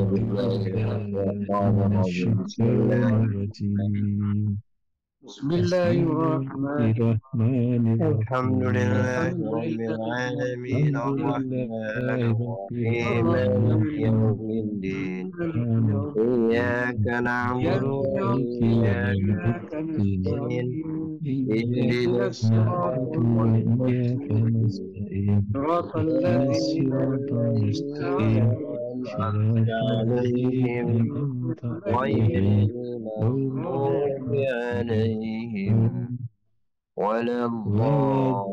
Bismillahirrahmanirrahim. Bismillahirrahmanirrahim. Alhamdulillahirabbil alamin arrahmanir rahim maliki yaumiddin iyyaka na'budu wa Maliki iyyaka yawmiddin. nasta'in ihdinas Iyyaka na'budu siratal wa iyyaka mustaqim nasta'in. ihdinas siratal mustaqim. Shiratal ladzina alaihim an'amta 'alaihim ghairil ghairil maghdubi maghdubi alaihim 'alaihim waladdallin.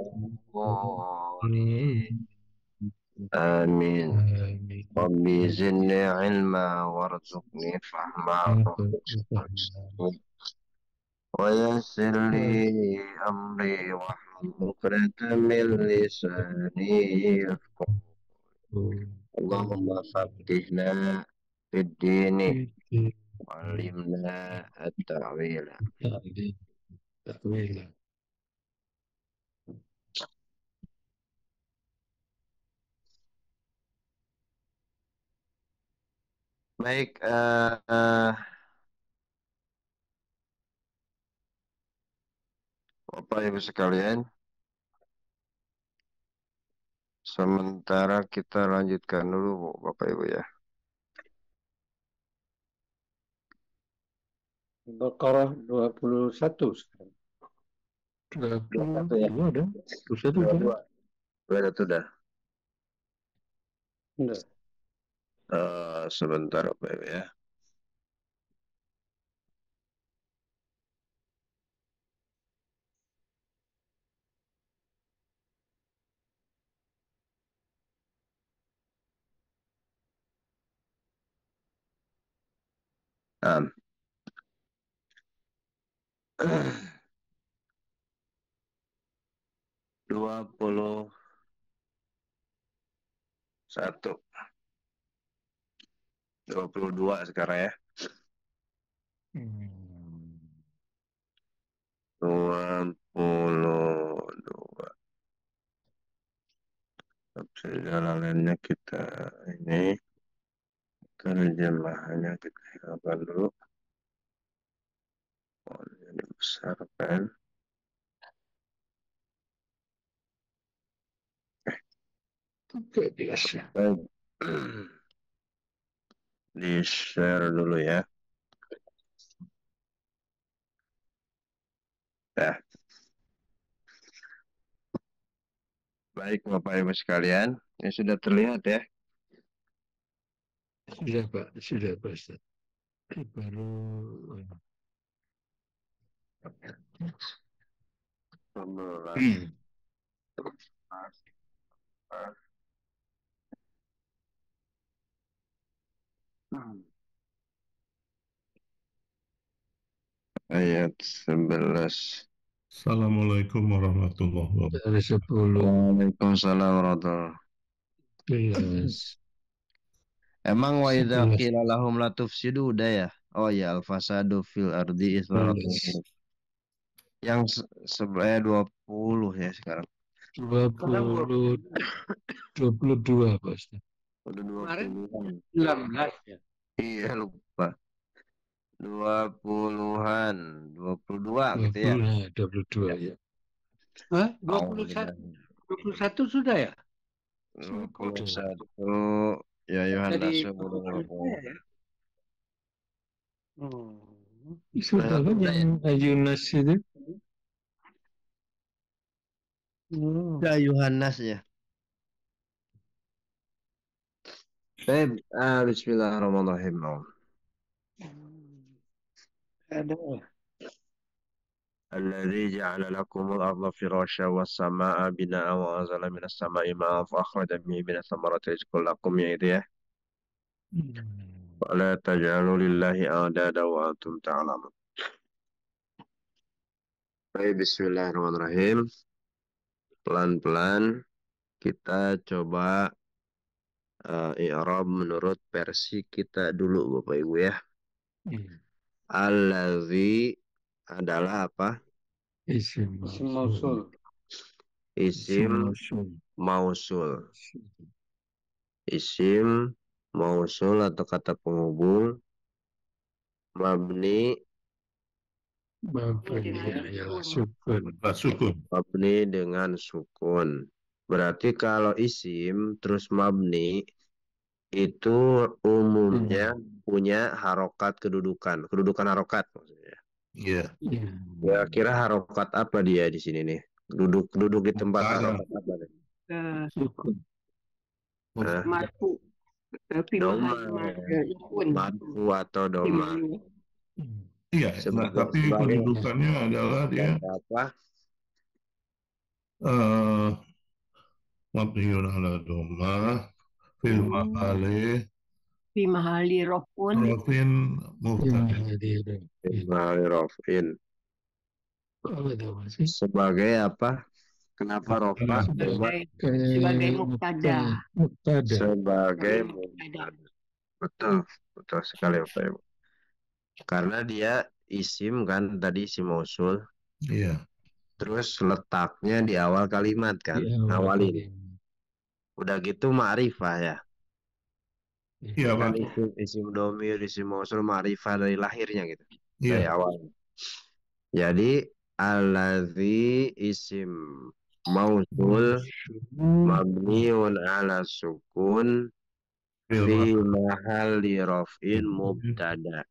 waladdallin. Amin. Amin. Rabbi zidni ilma warzuqni fahma wa yassir li amri wahlul 'uqdatam min lisani yafqahu. Allahumma faqihna fid dini wa'allimna at-ta'wila. Takwil. Baik, Bapak Ibu sekalian, sementara kita lanjutkan dulu Bapak Ibu ya. Baqarah 21 sekarang. 22 ya. dong. 21 udah. 22 dah. Udah. Sebentar Bapak Ibu ya. Um, 21, 22 sekarang ya. 22. Perjalanannya kita ini terjemahannya kita hilangkan dulu. Oh, ini besar kan? Oke, biasa. Di share dulu ya. Ya. Baik Bapak Ibu sekalian, ini sudah terlihat ya. Sudah Pak, sudah Pak Ustaz. Baru Ayat 11. Assalamualaikum warahmatullahi wabarakatuh. dari 10. Waalaikumsalam warahmatullahi wabarakatuh. Yes. Emang wa idza 11. qila lahum la tufsidu udah ya? Oh ya, al-fasadu fil ardi ismaratu. Yang 20 ya sekarang. 22 Pak Ustaz. Udah Kemarin 20-an. 19 ya. Iya lupa. 20-an, 22 gitu ya. 22 ya. Hah? 21 sudah ya? 21 ya Yohanes. Sudah kan yang Ayunas itu? Ya Yohanes ya. Baik, bismillahirrahmanirrahim. Ada. الذي جعل لكم الأرض فراشا والسماء بناء وأنزل من السماء ماء فأخرج به من الثمرات رزقا لكم ya itu ya. ولا تجعلوا لله أندادا وأنتم تعلمون. Baik, bismillahirrahmanirrahim. Pelan-pelan kita coba i'rab menurut versi kita dulu Bapak Ibu ya. Allazi adalah apa? Isim Mausul. Isim mausul. Isim mausul atau kata penghubung, mabni Mabni ala sukun. Sukun. mabni dengan sukun. Berarti kalau isim terus mabni itu umumnya punya harokat kedudukan harokat maksudnya. Iya. Ya kira harokat apa dia di sini nih? Duduk di tempat Ada. harokat apa nih? Sukun. Nah, Marfu. Tapi doma, mahal marfu atau doma. Iya. Nah, tapi kedudukannya adalah dia Apa? mabniun ala doma fil mahali Fi mahali rofun. rofin mubtada. Rofin. Sebagai apa? Kenapa rofa? Sebagai mubtada. Sebagai mubtada. Betul sekali Bapak Ibu. Karena dia isim kan tadi isim mausul. Iya. Terus letaknya di awal kalimat kan, ngawalin. Udah gitu ma'rifah ya. Iya, Kan Pak. isim domir, isim mausul ma'rifah dari lahirnya gitu. Dari Iya. awal. Jadi allazi isim mausul mabniun ala sukun fi mahalli raf'in mubtada.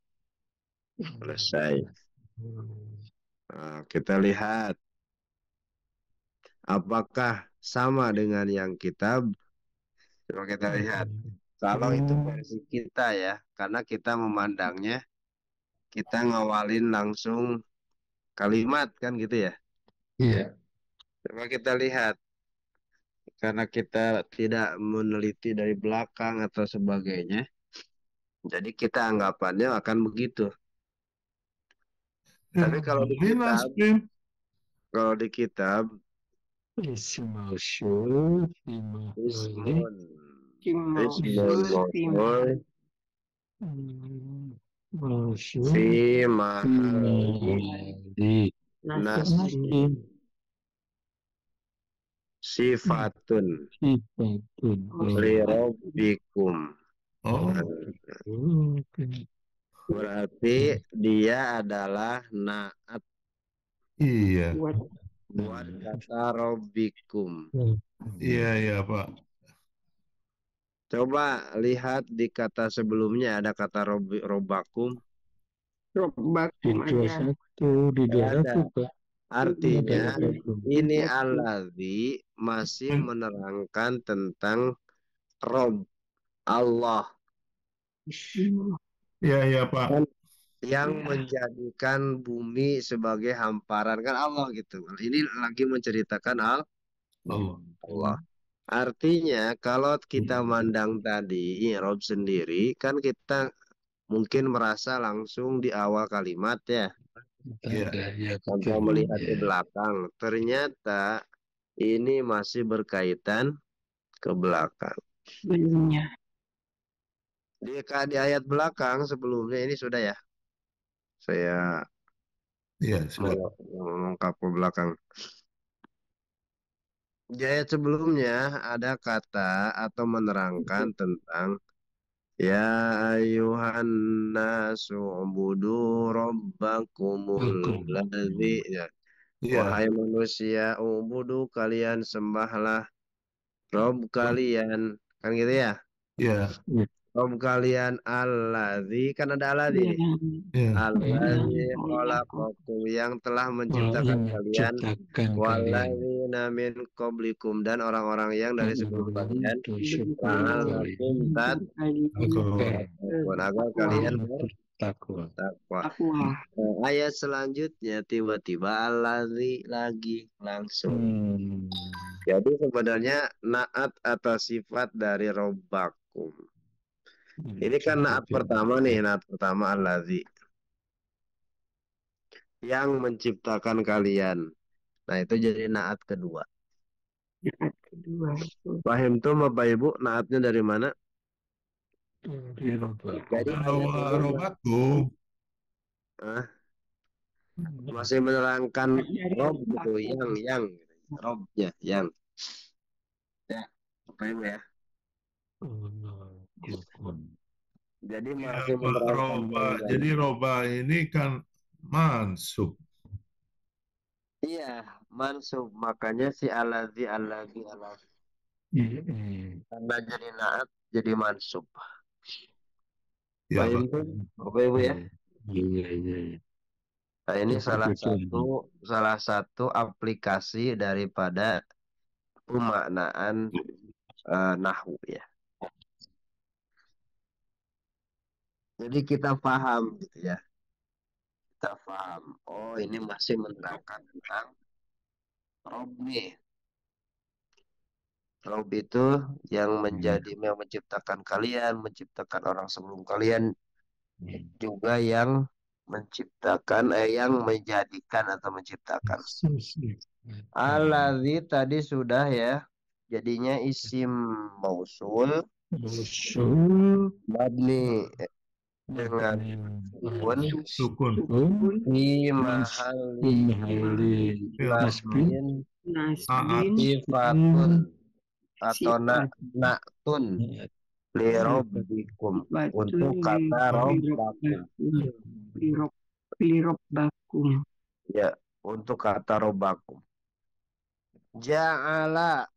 Selesai. Nah, kita lihat apakah sama dengan yang kitab. Coba kita lihat. Kalau itu versi kita ya, karena kita memandangnya kita ngawalin langsung kalimat kan gitu ya. Iya. Coba kita lihat. Karena kita tidak meneliti dari belakang atau sebagainya. Jadi kita anggapannya akan begitu. Tapi kalau di kitab Isim mausul ismun fi mahali nasbi sifatun li rabbikum. Berarti dia adalah naat. Iya. Buat kata rabbikum. Iya, Pak. Coba lihat di kata sebelumnya ada kata robbakum. Robbakum ada. Di 21 Pak. Artinya ini allazi masih menerangkan tentang Rob Allah. Iya, Pak. Yang menjadikan bumi sebagai hamparan kan Allah gitu. Ini lagi menceritakan Allah. Artinya kalau kita mandang tadi Rob sendiri kan kita mungkin merasa langsung di awal kalimat ya. Tanpa melihat ke belakang. Ternyata ini masih berkaitan ke belakang. Sebelumnya. Di ayat belakang sebelumnya ini sudah ya. Saya mengungkap ke belakang. Di ayat sebelumnya ada kata atau menerangkan tentang ya ayuhan nasu ubudu rabbakumul ladzi. Wahai manusia, ubudu kalian sembahlah Rob kalian. Kan gitu ya? Iya. Rob kalian alladzi, kan ada alladzi nih. Alladzi khalaqakum, yang telah menciptakan kalian, walladzina min qablikum, dan orang-orang yang dari sebelum kalian, la'allakum tattaqun, agar kalian bertakwa. Ayat selanjutnya tiba-tiba alladzi lagi langsung. Jadi sebenarnya naat atau sifat dari robbakum. Ini kan naat pertama nih, naat pertama allazi. Yang menciptakan kalian. Nah itu jadi naat kedua. Naat kedua. Paham tuh Bapak Ibu naatnya dari mana? Jadi robbakum. Masih menerangkan rob gitu, yang robnya, yang. Ya, Bapak Ibu ya. Sukun. Jadi Ya, masih menerangkan roba. bangunan. Jadi roba ini kan mansub. Iya, mansub. Makanya si aladzi. Iya. Karena jadi naat, jadi mansub. Ya, Paham Pak. tuh? Oke, Ibu ya. Iya, iya. Nah, ini Yang betul. salah satu aplikasi daripada pemaknaan nahwu ya. Jadi kita paham gitu ya. Kita paham. Oh, ini masih menerangkan tentang Rob nih. Rob itu yang menciptakan kalian, menciptakan orang sebelum kalian, juga yang yang menjadikan atau menciptakan. Alladzi tadi sudah ya. Jadinya isim mausul Usul mabni dengan Sukun. fi mahali nasbin Nasbin sifatun atau sifat naktun li rabbikum untuk batun kata robbakum. lirobbakum Ya, untuk kata robbakum. Ja'ala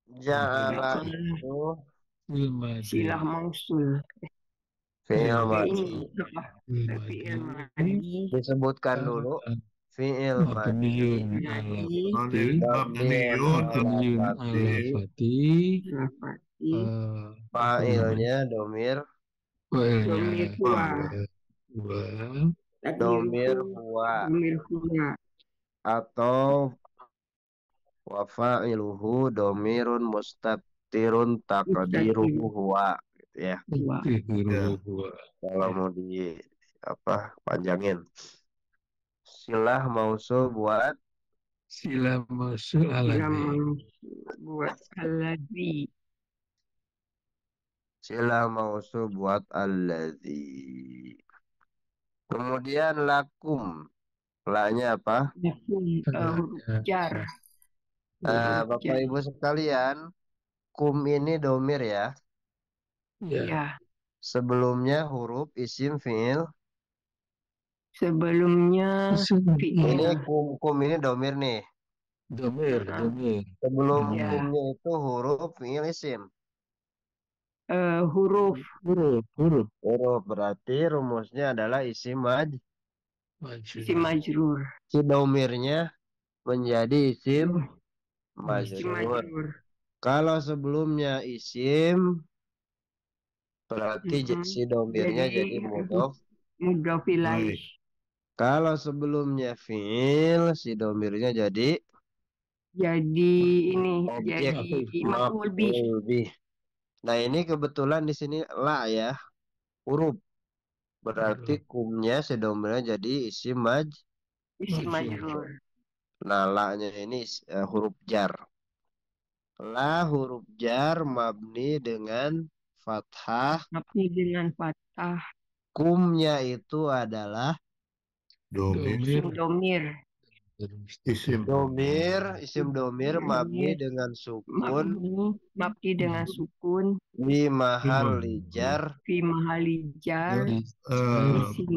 itu silah mausul fi'il ini madhi. apa fi'il madhi Disebutkan dulu fi'il madhi Mabniun lafati fa'ilnya domir domir huwa atau wa fa'iluhu domirun mustatirun taqdiruhu huwa gitu ya. Kalau mau di panjangin. Silah mausul buat Sila mausul buat alladzi Silah mausul buat alladzi. Kemudian lakum. La-nya apa? huruf jar Bapak Ibu sekalian, kum ini domir ya. ya Sebelumnya huruf isim fi'il. sebelumnya Ini fi'il kum ini domir nih. Domir. Sebelum Ya. kumnya itu huruf fi'il isim. huruf Huruf berarti rumusnya adalah isim majrur Si domirnya menjadi isim isim majrur. majrur Kalau sebelumnya isim berarti si domirnya jadi mudhof. mudhof ilaih. Kalau sebelumnya fi'il si domirnya jadi Ini objek jadi maf'ul bih. maf'ul bih. Nah, ini kebetulan di sini la ya, huruf. Berarti kumnya si domirnya jadi isim Isim majrur. Nah, la-nya ini huruf jar. La huruf jar mabni dengan fathah. Mabni dengan fathah. Kumnya itu adalah Domir. isim domir mabni dengan sukun. Mabni dengan sukun. Fi mahali jar. Isim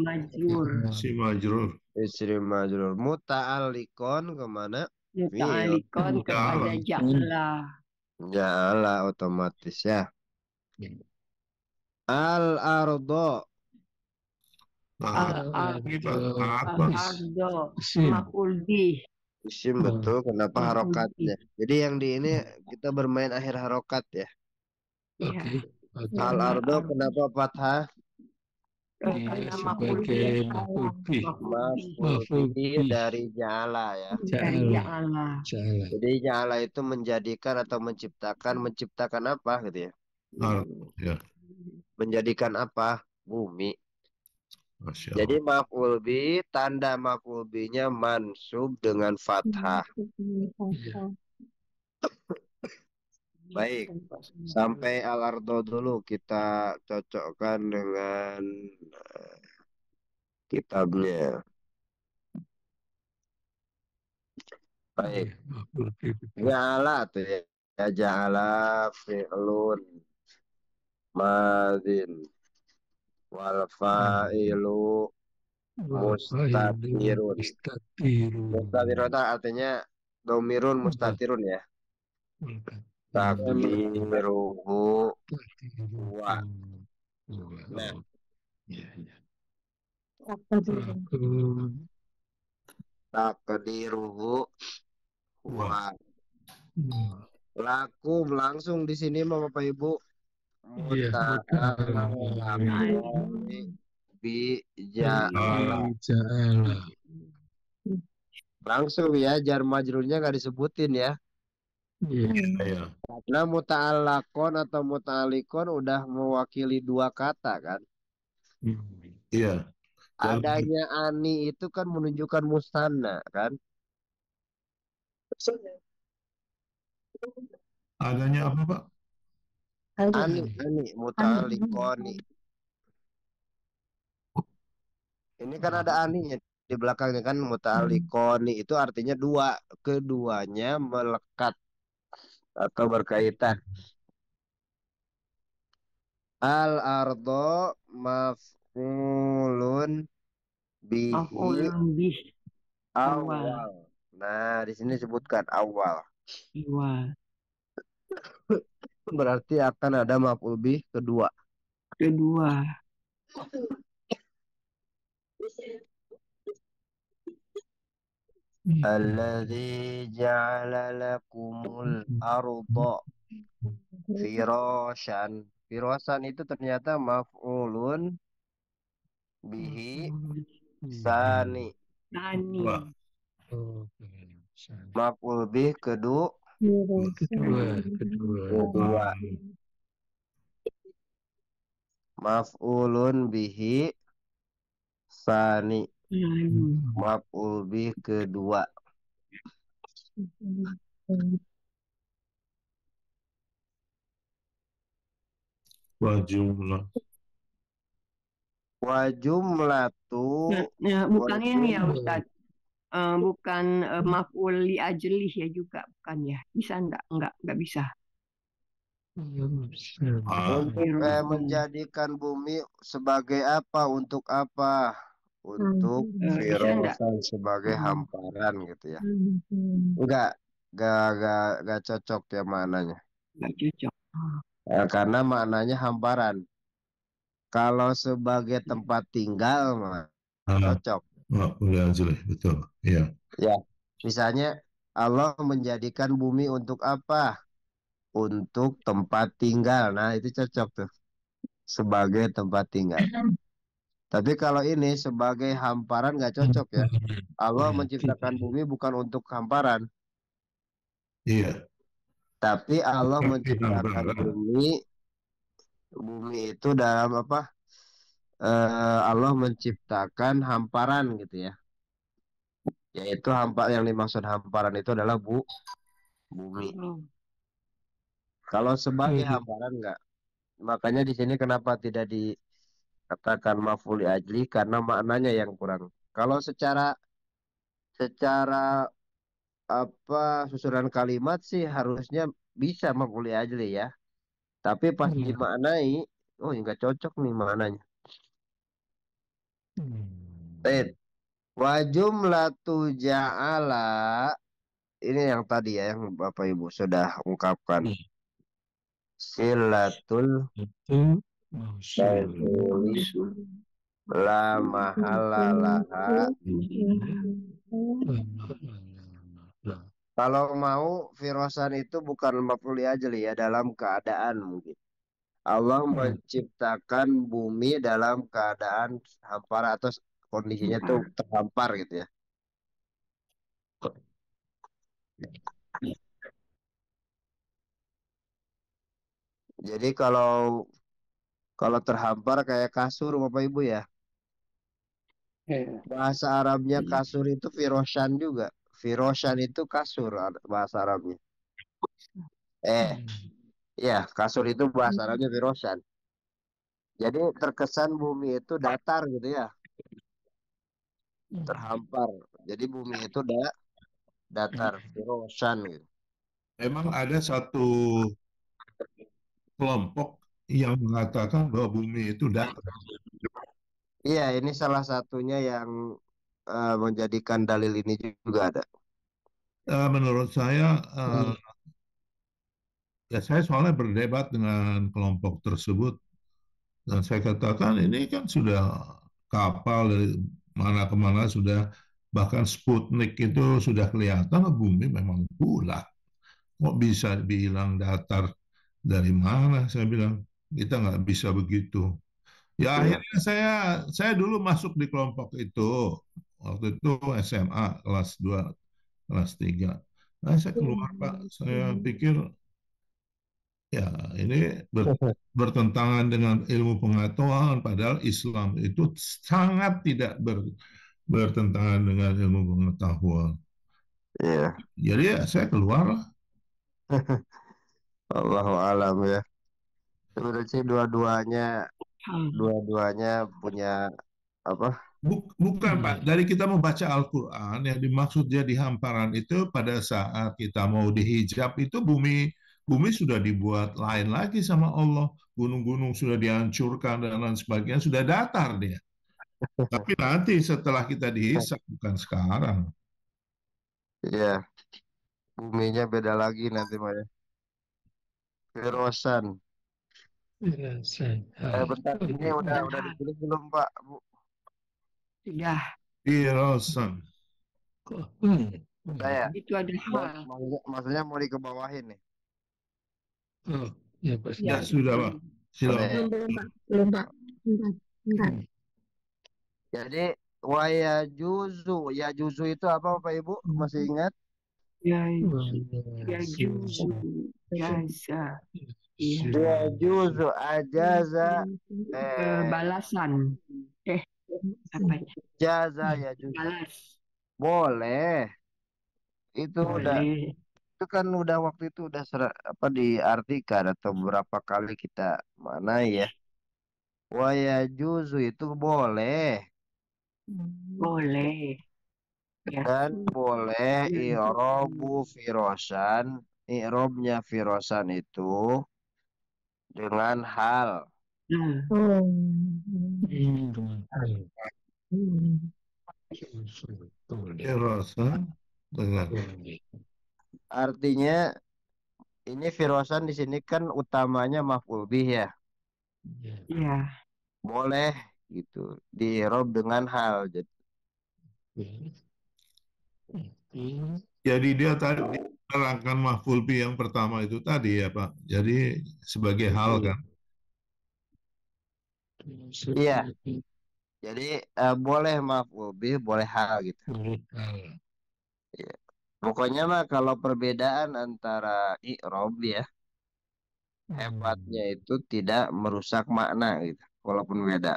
majrur. Isim majrur. Muta'alliqon kemana? Muta'alliqon kepada ja'la. Ja'ala otomatis ya. Al-ardo. Al-ardo. Maf'ul bih. Isim betul. Kenapa harokatnya? Jadi yang di ini kita bermain akhir harokat ya. Iya. Al-ardo kenapa fathah? Karena maf'ul bih. Maf'ul bih dari ja'ala ya. Dari ja'ala. Jadi ja'ala itu menjadikan atau menciptakan apa gitu ya? Ya. Menjadikan apa? Bumi. Masya Jadi Allah. maf'ul bih, tanda maf'ul bihnya mansub dengan fathah. Baik, sampai al-ardo dulu kita cocokkan dengan kitabnya. Baik, ja'ala tuh ya. Ja'ala fi'lun. madin wal fa'ilu mustatirun. Mustatirun. Mustatirun itu artinya domirun mustatirun ya. Takdiruhu wa. Nah, takdiruhu wa. Lakum langsung di sini Bapak Ibu muta'alaqoni bi ja'ala. Langsung ya, jar majrurnya nggak disebutin ya. Iya. Karena muta'alaqon atau muta'alikon udah mewakili dua kata kan. Iya. Adanya ani itu kan menunjukkan musanna kan. Adanya apa, Pak? Ani muta'alikoni. Ini kan ada aninya di belakangnya kan muta'alikoni itu artinya dua, keduanya melekat atau berkaitan. Al ardo maf'ulun bihi Maf'ulun bih. awal. Nah, di sini sebutkan awal. Awal. Berarti akan ada maf'ul bih kedua. Kedua. Alladzi ja'ala lakumul arda firasyan. Firasyan itu ternyata maf'ulun bihi sani. Tani. Maf'ul bih kedua. Maf'ulun bihi sani. Maf'ul bih kedua. Wa jumlah. Wa jumlatu. Nah, bukan ini ya Ustaz. Bukan maf'ul li ajlih ya juga, bukan ya? Bisa enggak bisa. Untuk menjadikan bumi sebagai apa? Untuk apa? Untuk firasyan sebagai hamparan gitu ya. Enggak cocok ya maknanya. Enggak cocok. Karena maknanya hamparan. Kalau sebagai tempat tinggal mah cocok. Boleh aja, betul. Iya. Ya, misalnya Allah menjadikan bumi untuk apa? Untuk tempat tinggal. Nah, itu cocok tuh. Sebagai tempat tinggal. Tapi kalau ini sebagai hamparan nggak cocok ya. Allah menciptakan bumi bukan untuk hamparan. Iya. Tapi Allah menciptakan bumi itu dalam apa? Allah menciptakan hamparan gitu ya. Yaitu yang dimaksud hamparan itu adalah bumi. Kalau sebagai hamparan enggak. Makanya di sini kenapa tidak dikatakan maf'ul ajli karena maknanya yang kurang. Kalau secara apa susunan kalimat sih harusnya bisa maf'ul ajli ya. Tapi pas dimaknai, oh enggak cocok nih maknanya. Wa jumlatu ja'ala, ini yang tadi ya yang Bapak Ibu sudah ungkapkan. Silatul mausuli la mahala laha. Kalau mau firasyan itu bukan maf'ul ajli ya, dalam keadaan mungkin. Allah menciptakan bumi dalam keadaan hampar atau kondisinya tuh terhampar gitu ya. Jadi kalau terhampar kayak kasur Bapak Ibu ya. Bahasa Arabnya kasur itu firoshan juga. Firoshan itu kasur bahasa Arabnya. Ya kasur itu bahasa Arabnya firoshan. Jadi terkesan bumi itu datar gitu ya. Terhampar. Jadi bumi itu datar, firoshan gitu. Memang ada satu kelompok yang mengatakan bahwa bumi itu datar. Iya, ini salah satunya yang menjadikan dalil ini juga ada. Menurut saya, ya saya soalnya berdebat dengan kelompok tersebut dan saya katakan ini kan sudah kapal dari mana ke mana sudah, bahkan Sputnik itu sudah kelihatan bumi memang bulat. Kok bisa dibilang datar? Dari mana? Saya bilang kita nggak bisa begitu. Ya akhirnya saya dulu masuk di kelompok itu. Waktu itu SMA kelas 2, kelas 3. Nah, saya keluar, Pak. Saya pikir ya ini bertentangan dengan ilmu pengetahuan, padahal Islam itu sangat tidak bertentangan dengan ilmu pengetahuan. Iya, Jadi ya saya keluar lah. Allahu alam ya. Sebenarnya sih dua-duanya punya apa? Bukan, Pak. Dari kita membaca Al-Quran, yang dimaksud jadi hamparan itu pada saat kita mau dihijab itu bumi sudah dibuat lain lagi sama Allah. Gunung-gunung sudah dihancurkan dan lain sebagainya, sudah datar dia. Tapi nanti setelah kita dihisab, bukan sekarang. Iya, buminya beda lagi nanti Maya. Firosan. Bentar, ini udah ditulis belum Pak? Bu? Sudah. Firosan. Saya. Itu ada hal. Maksudnya mau dikebawahin nih. Oh, ya pasti. Ya, sudah, Pak. Silakan. Belum, Pak. Bentar. Jadi ya juzu itu apa Bapak Ibu? Masih ingat? Ya juzu. Jaza. Ya juzu ajaza Balasan. Apa ya? jaza ya juzu. Balas. Boleh. Itu kan udah waktu itu udah diartikan atau beberapa kali kita mana ya. Wa ya juzu itu boleh. Boleh. Ya. Dan boleh i'robu firosan. I'robnya firosan itu dengan hal. Firosan dengan Artinya ini firosan di sini kan utamanya maf'ul bih ya. Iya. Boleh gitu. Di-i'rob dengan hal. Jadi dia tadi menerangkan maf'ul bih yang pertama itu tadi ya Pak. Jadi sebagai hal kan. Iya. Jadi boleh maf'ul bih, boleh hal gitu. Ya. Pokoknya mah kalau perbedaan antara i'rob ya, hebatnya itu tidak merusak makna gitu, walaupun beda.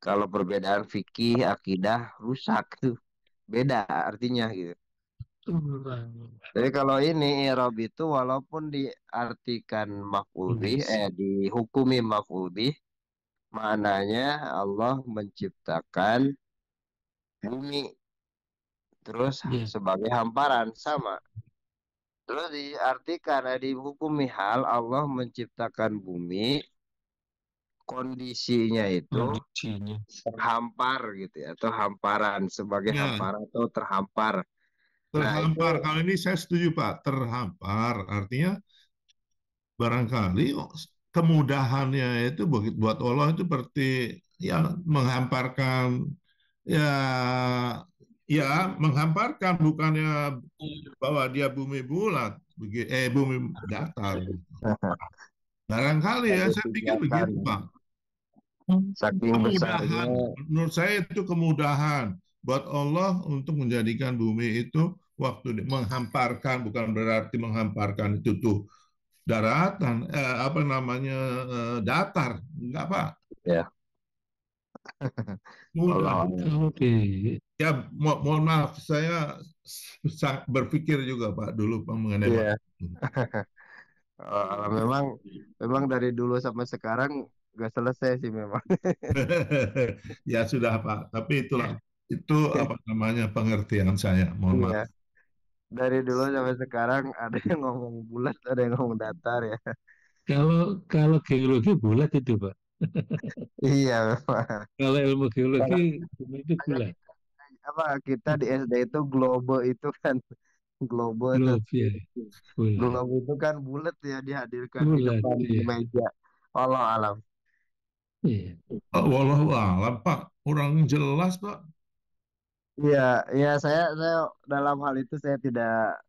Kalau perbedaan fikih, akidah rusak tuh. Beda artinya gitu. Jadi kalau ini i'rob itu walaupun diartikan maf'ul bih, dihukumi maf'ul bih, maknanya Allah menciptakan bumi terus sebagai hamparan sama. Terus diartikan dihukumi hal Allah menciptakan bumi kondisinya itu terhampar gitu ya, atau hamparan sebagai hamparan atau terhampar. Terhampar. Kalau ini saya setuju Pak, terhampar artinya barangkali kemudahannya itu buat Allah itu seperti ya menghamparkan menghamparkan, bukannya bahwa dia bumi bulat, bumi datar. Barangkali ya saya pikir begitu Pak. Saking besarnya. Menurut saya itu kemudahan buat Allah untuk menjadikan bumi itu waktu menghamparkan, bukan berarti menghamparkan itu tuh daratan, datar, enggak Pak. Ya. Oke. Ya, mohon maaf, saya berpikir juga Pak dulu Pak mengenai memang dari dulu sampai sekarang nggak selesai sih memang. Ya sudah Pak, tapi itu apa namanya pengertian saya, mohon maaf. Dari dulu sampai sekarang ada yang ngomong bulat, ada yang ngomong datar ya. Kalau geologi bulat itu, Pak. Iya, memang. Kalau ilmu Kalau geologi bumi itu bulat. kita di SD itu globe itu kan globe itu Globe ya, bulat. globe itu kan bulat ya, dihadirkan di Bulat, depan iya. meja. Allah alam. Iya. Wallahu a'lam, Pak. Kurang jelas, Pak. Iya, iya, saya dalam hal itu saya tidak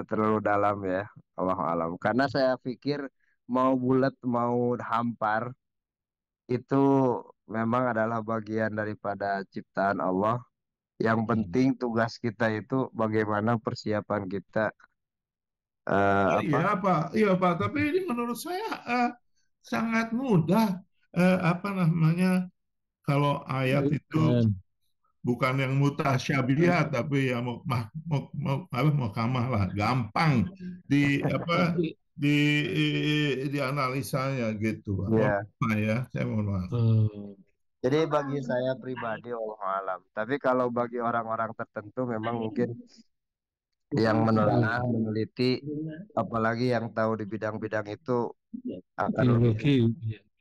terlalu dalam ya, Allah alam. Karena saya pikir mau bulat mau hampar itu memang adalah bagian daripada ciptaan Allah. Yang penting tugas kita itu bagaimana persiapan kita Oh, apa? iya, Pak. Iya, Pak. Tapi ini menurut saya sangat mudah. Apa namanya? Kalau ayat itu Dan bukan yang mutasyabihat, tapi yang apa, muhkamah lah, gampang di apa di dianalisanya gitu, Pak. Ya. Mohon maaf ya, saya mohon maaf. Jadi bagi saya pribadi Allah alam. Tapi kalau bagi orang-orang tertentu memang mungkin yang menelaah, meneliti, apalagi yang tahu di bidang-bidang itu akan lebih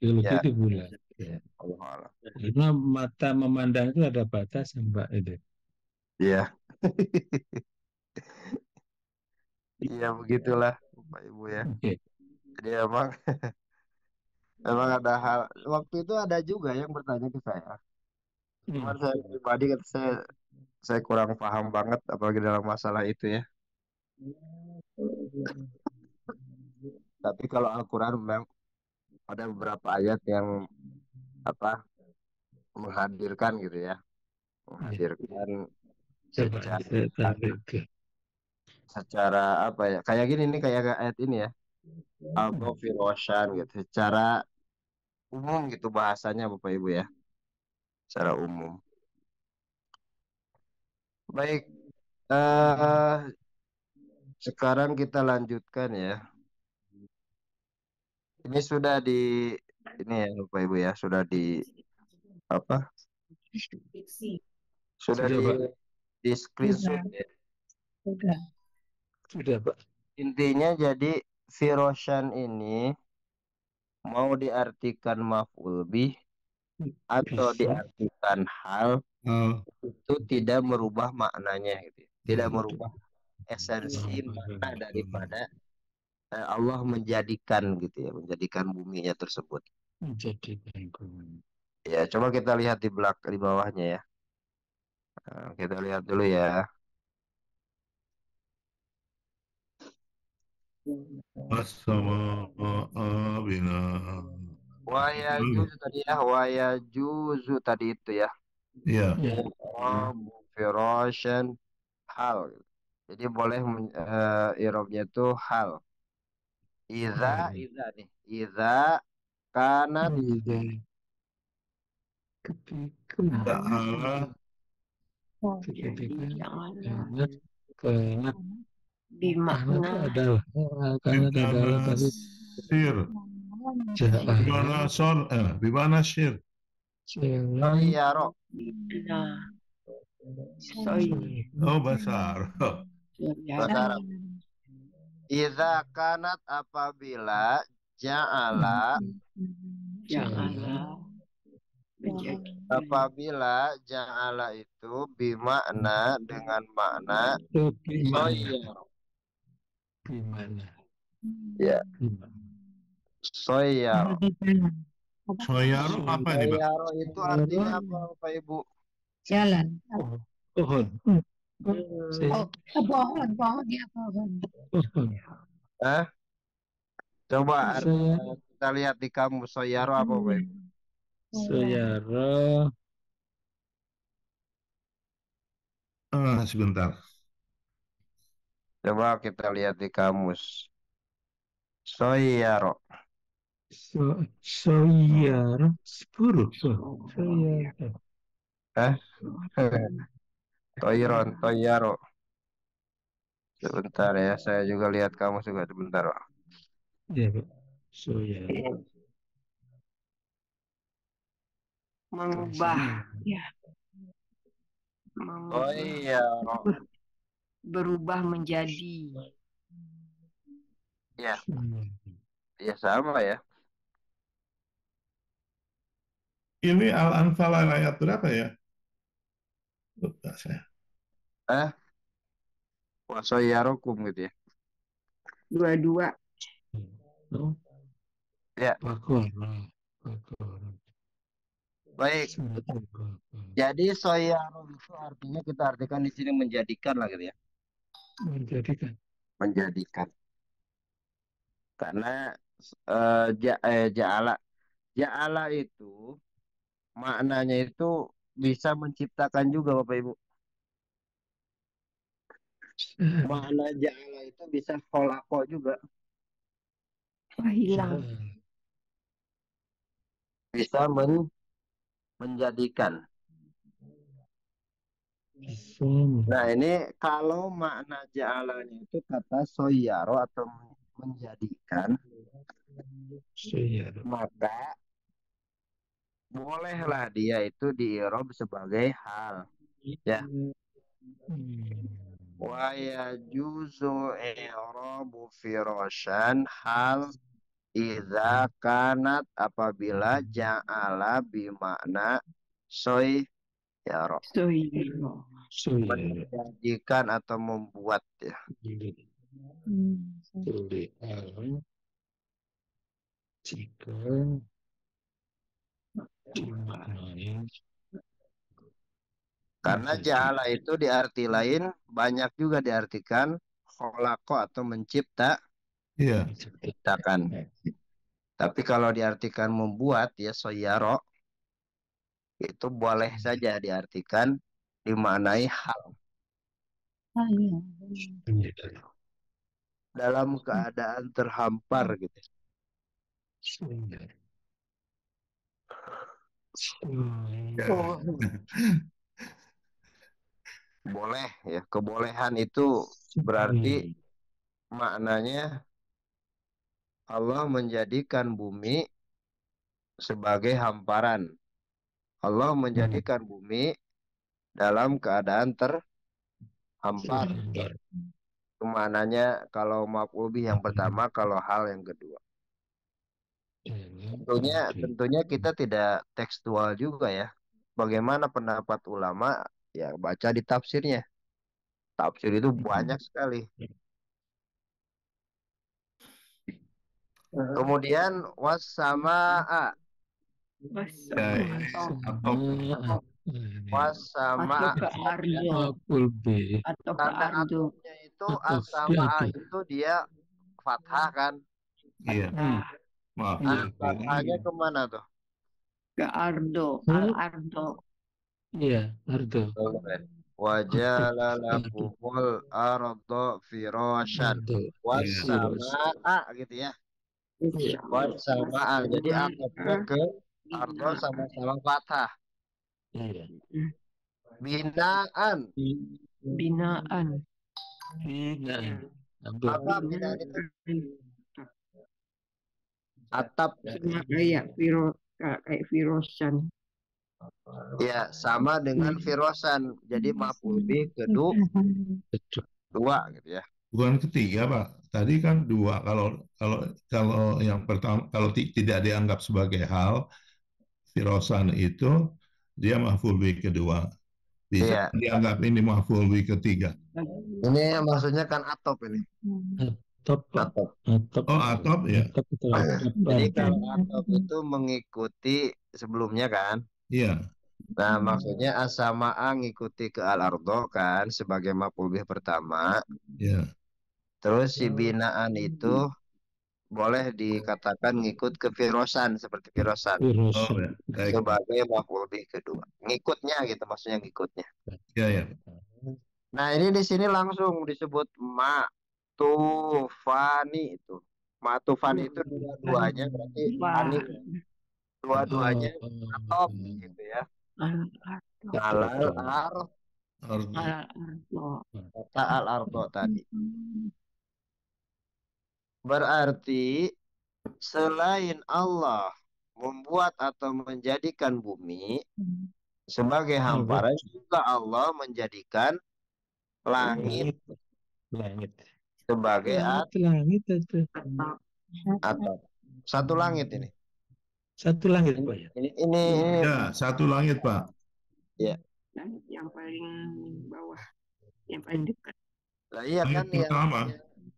geologi ya itu bulat. Ya. Allah alam. Karena mata memandang itu ada batas, Mbak. Itu. Iya. Iya begitulah Bapak Ibu ya. Oke. Jadi memang ada hal, waktu itu ada juga yang bertanya ke saya. Cuman saya pribadi kan saya kurang paham banget apalagi dalam masalah itu ya. Tapi kalau Al-Quran memang ada beberapa ayat yang apa menghadirkan gitu ya, menghadirkan Coba secara saya tarik ke. secara apa ya, kayak gini nih, kayak ayat ini ya, al-ghafiroshan gitu, secara umum gitu bahasanya Bapak Ibu ya, secara umum. Baik, sekarang kita lanjutkan ya. Ini sudah ini ya Bapak Ibu ya, sudah apa? Sudah Sudah, Pak. di screenshot ya. Sudah, Pak. Intinya jadi firoshan ini mau diartikan maf'ul bih atau Bisa. diartikan hal, itu tidak merubah maknanya gitu. Tidak merubah esensi makna daripada Allah menjadikan gitu ya, menjadikan buminya tersebut. Menjadikan bumi. Ya, coba kita lihat di bawahnya ya. Nah, kita lihat dulu ya. As-sama'abina. Wayajuzu tadi ya, wayajuzu tadi itu ya. Iya. Firoshan hal. Jadi boleh irobnya itu hal. Iza nih. Iza karena Ketika di makna adalah karena adalah tapi sir. Bimana sir. Soyaro. Oh, basar. Bahasa Arab. Iza kanat apabila ja'ala apabila ja'ala itu bimakna dengan makna soyaro. Gimana? Ya. Soyaro. Soyaro apa ini, Pak? Soyaro itu artinya apa Bapak Ibu? Jalan. Pohon. Pohon ya pohon. Coba kita lihat di kamus soyaro apa Bapak Ibu? Soyaro. Sebentar. Coba kita lihat di kamus. Soyaro. Soyaro. Sepuluh. Soyaro. Toyaro. Sebentar ya, saya juga lihat kamus juga sebentar. Ya, Pak. Soyaro. Mengubah. Ya. Toyaro. Berubah menjadi. Ya. Ya sama ya. Ini Al-Anfal ayat berapa ya? Lupa saya. Wasoyarokum gitu ya. 22. Oh, Ya, Baqarah. Baqarah. baik. Surat Al-Baqarah. Jadi soyaro itu artinya kita artikan di sini menjadikan lah gitu ya. Menjadikan. Menjadikan. Karena ja'ala. Ja'ala itu maknanya itu bisa menciptakan juga Bapak Ibu. Makna ja'ala itu bisa kholaqo juga. Wah, hilang. Bisa menjadikan. Nah ini kalau makna ja'alanya itu kata soyaro atau menjadikan, maka bolehlah dia itu di-i'rab sebagai hal. Ya. Wa yajuzu i'rabu firasyan hal idza kanat apabila ja'ala bimakna soyaro. Menjadikan atau membuat ya. Jika dimaknai Karena ja'ala itu di arti lain banyak juga diartikan kholaqo atau Iya. menciptakan. Tapi kalau diartikan membuat ya soyaro itu boleh saja diartikan dimaknai hal dalam keadaan terhampar gitu. Boleh ya, kebolehan itu berarti maknanya Allah menjadikan bumi sebagai hamparan. Allah menjadikan bumi dalam keadaan terhampar. Itu maknanya kalau maf'ul bih yang pertama, kalau hal yang kedua. Tentunya kita tidak tekstual juga ya. Bagaimana pendapat ulama? Ya baca di tafsirnya. Tafsir itu banyak sekali. Kemudian wassama'a. Wassama'a. Tanda atupnya itu as-sama'a itu dia fathah kan? Iya. Maaf. Fathahnya kemana tuh? Ke ardo. Al-ardo. Iya, ardo. Wajala lakumul ardo firasyan wassama'a gitu ya. Wassama'a. Jadi atapnya ke ardo sama-sama fathah. Iya. Binaan. Apa binaan itu? Atap. Kayak firosan. Ya, sama dengan firosan. Jadi maf'ul bih kedua gitu ya. Bukan ketiga, Pak. Tadi kan dua. Kalau yang pertama, kalau tidak dianggap sebagai hal, firosan itu dia maf'ul bih kedua. Bisa dianggap ini maf'ul bih ketiga. Ini maksudnya kan atop ini. Atop. Oh, atop ya. Jadi kalau atop itu mengikuti sebelumnya kan? Iya. Nah, maksudnya as-sama'a ngikuti ke al-ardo kan sebagai maf'ul bih pertama. Iya. Terus si binaan itu boleh dikatakan ngikut ke firosan seperti firosan. Oh, ya. Sebagai maf'ul bih kedua. Ngikutnya gitu maksudnya ngikutnya. Iya, ya. Nah, ini di sini langsung disebut ma'tufani itu. Ma'tufani itu dua-duanya berarti ani. Dua-duanya atop gitu ya. Al-ardo. Kata al-ardo tadi. Berarti selain Allah membuat atau menjadikan bumi sebagai hamparan, juga Allah menjadikan langit sebagai atap. Satu langit ini. Satu langit, Pak ya. Ini Ya, satu langit, Pak. ya. Langit yang paling bawah, yang paling dekat. Lah iya kan Langit pertama.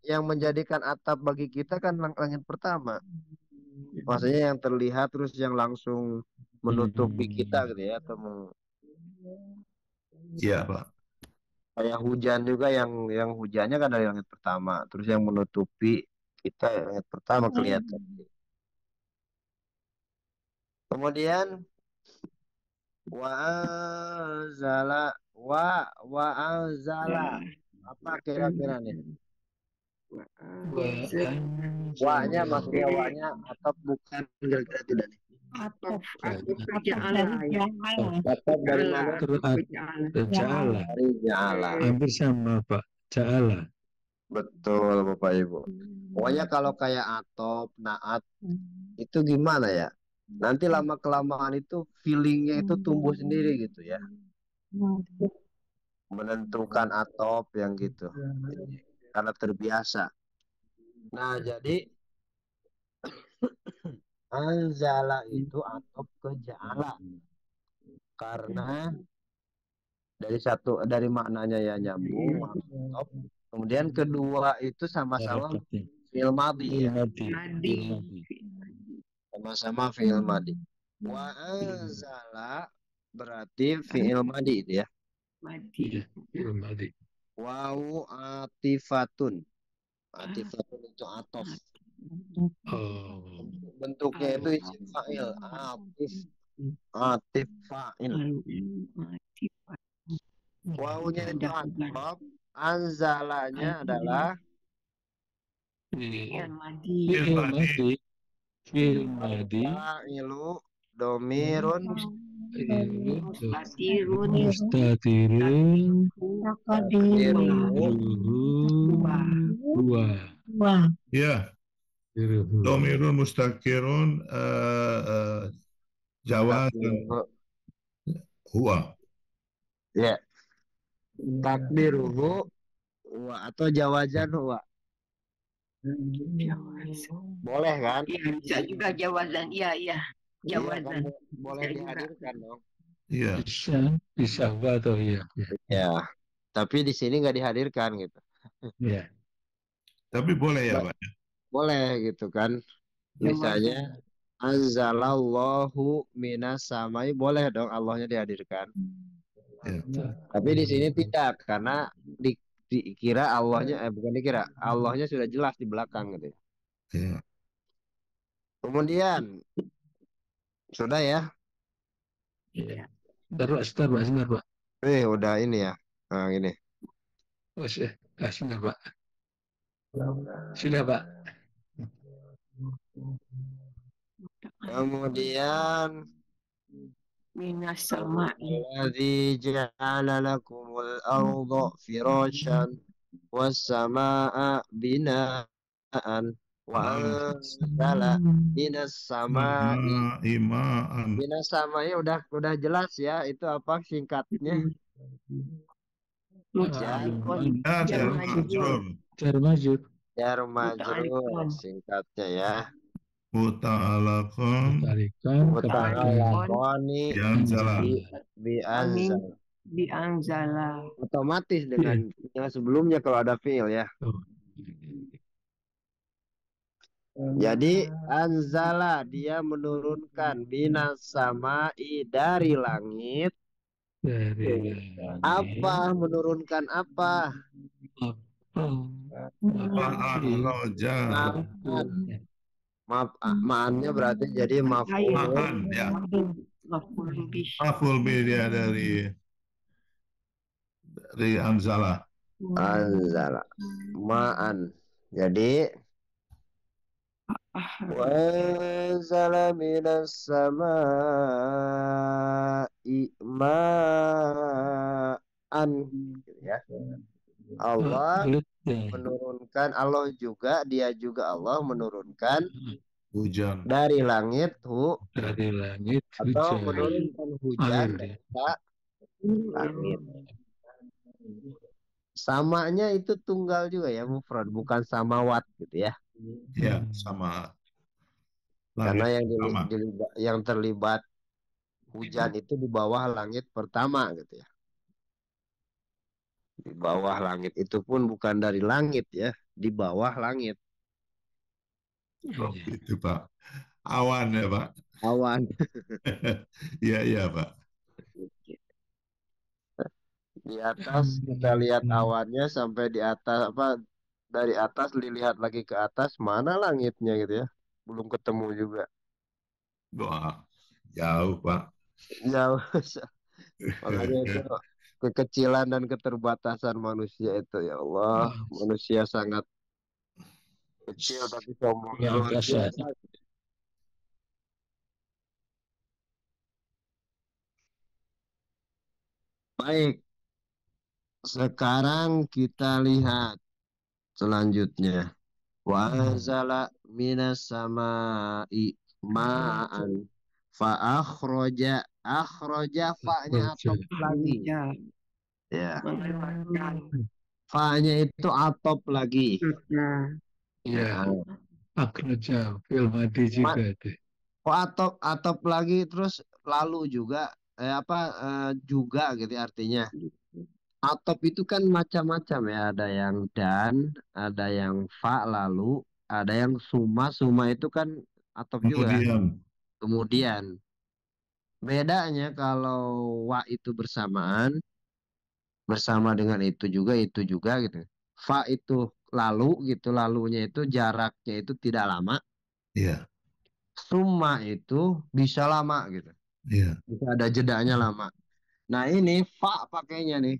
yang menjadikan atap bagi kita kan langit pertama. Maksudnya yang terlihat terus yang langsung menutupi kita gitu ya, atau Iya, Pak. kayak hujan juga yang hujannya kan dari langit pertama, terus yang menutupi kita langit pertama kelihatan. Kemudian wa anzala apa kira-kira nih? Wa-nya maksudnya wa-nya atau bukan kira-kira tidak nih? Atau ja'ala ya. Atap dari mana? Ja'ala. Dari ja'ala. Hampir sama, Pak. Ja'ala. Betul, Bapak Ibu. Pokoknya kalau kayak atop, naat, itu gimana ya? Nanti lama-kelamaan itu feelingnya itu tumbuh sendiri gitu ya. Menentukan atop yang gitu. Karena terbiasa. Nah, jadi anzala itu atop ke ja'ala. Karena dari maknanya ya nyambung, atop. Kemudian kedua itu sama-sama fi'il madhi ya. Sama-sama fi'il madhi. Wa anzala berarti fi'il madhi itu ya. Madhi. Wau atifatun. Atifatun itu atof. Oh. Bentuknya itu isim fa'il. Atif fa'il. Waunya itu atof. Anzalanya adalah Fi'il madhi. Fi'il madhi. fa'ilu domirun Mustatirun. Huwa. Ya, domirun mustakirun Jawa dan huwa. ya. Takdiruhu wa atau jawazan huwa. Boleh kan? Iya, bisa juga jawazan. Iya. Iya Jawazan. kan? Boleh dihadirkan dong. Iya. Bisa huwa atau iya. Ya. Tapi di sini nggak dihadirkan gitu. Ya. Tapi boleh ya, Pak? Boleh gitu kan. Misalnya anzalallahu minas samai, boleh dong Allahnya dihadirkan. Ya. Tapi di sini tidak, karena dikira Allahnya bukan dikira, Allahnya sudah jelas di belakang gitu. Ya. Kemudian sudah ya. Iya. Sebentar, Pak. Udah ini ya. Nah, ini. Oh, sudah, Pak. Sudah, Pak. Kemudian Minas sama'i. alladzi ja'ala lakumul arda firasyan was samaa binaan wa anzala minas samai. Imaan. Minas samai udah jelas ya, itu apa singkatnya? Jar majrur Singkatnya ya. Muta'alaqan Muta'alaqani Bi'anzala. otomatis dengan yang sebelumnya kalau ada fi'il ya. Jadi anzala dia menurunkan minas samai dari langit. Apa menurunkan apa? Ma'annya berarti jadi maf'ul. Ya. Maf'ul bih dia dari anzala. Anzala. Ma'an. Jadi wa anzala minas samai ma'an ya. Allah menurunkan, dia juga Allah menurunkan hujan dari langit atau menurunkan hujan dari langit. Samanya itu tunggal juga ya, mufrad, bukan samawat gitu ya. Ya, sama. Karena Langit yang pertama. yang terlibat hujan itu di bawah langit pertama gitu ya. Di bawah langit itu pun bukan dari langit ya, di bawah langit. Oh, gitu Pak. Awan ya Pak. Awan. Iya, iya Pak. Di atas kita lihat awannya sampai di atas apa, dari atas dilihat lagi ke atas, mana langitnya gitu ya. Belum ketemu juga. Wah, jauh Pak. Jauh. Makanya itu kekecilan dan keterbatasan manusia itu, ya Allah, manusia sangat kecil tapi sombong Ya, luar angkasa. biasa. Baik, sekarang kita lihat selanjutnya. Wa anzala minas samai ma'an fa akhroja fa-nya atop lagi. Ya, Ya, mengeluarkan. fa-nya itu atop lagi. Nah, Ya, Nah, akhraja fil madi juga deh. kok atop lagi terus lalu juga juga gitu artinya. Atop itu kan macam-macam ya, ada yang dan, ada yang fa lalu, ada yang suma. Suma itu kan atop juga. Kemudian, Kemudian bedanya kalau wa itu bersamaan, bersama dengan itu juga gitu. Fa itu lalu gitu, lalunya itu jaraknya itu tidak lama. iya, Summa itu bisa lama gitu. iya. Bisa ada jedanya lama. Nah ini fa pakainya nih.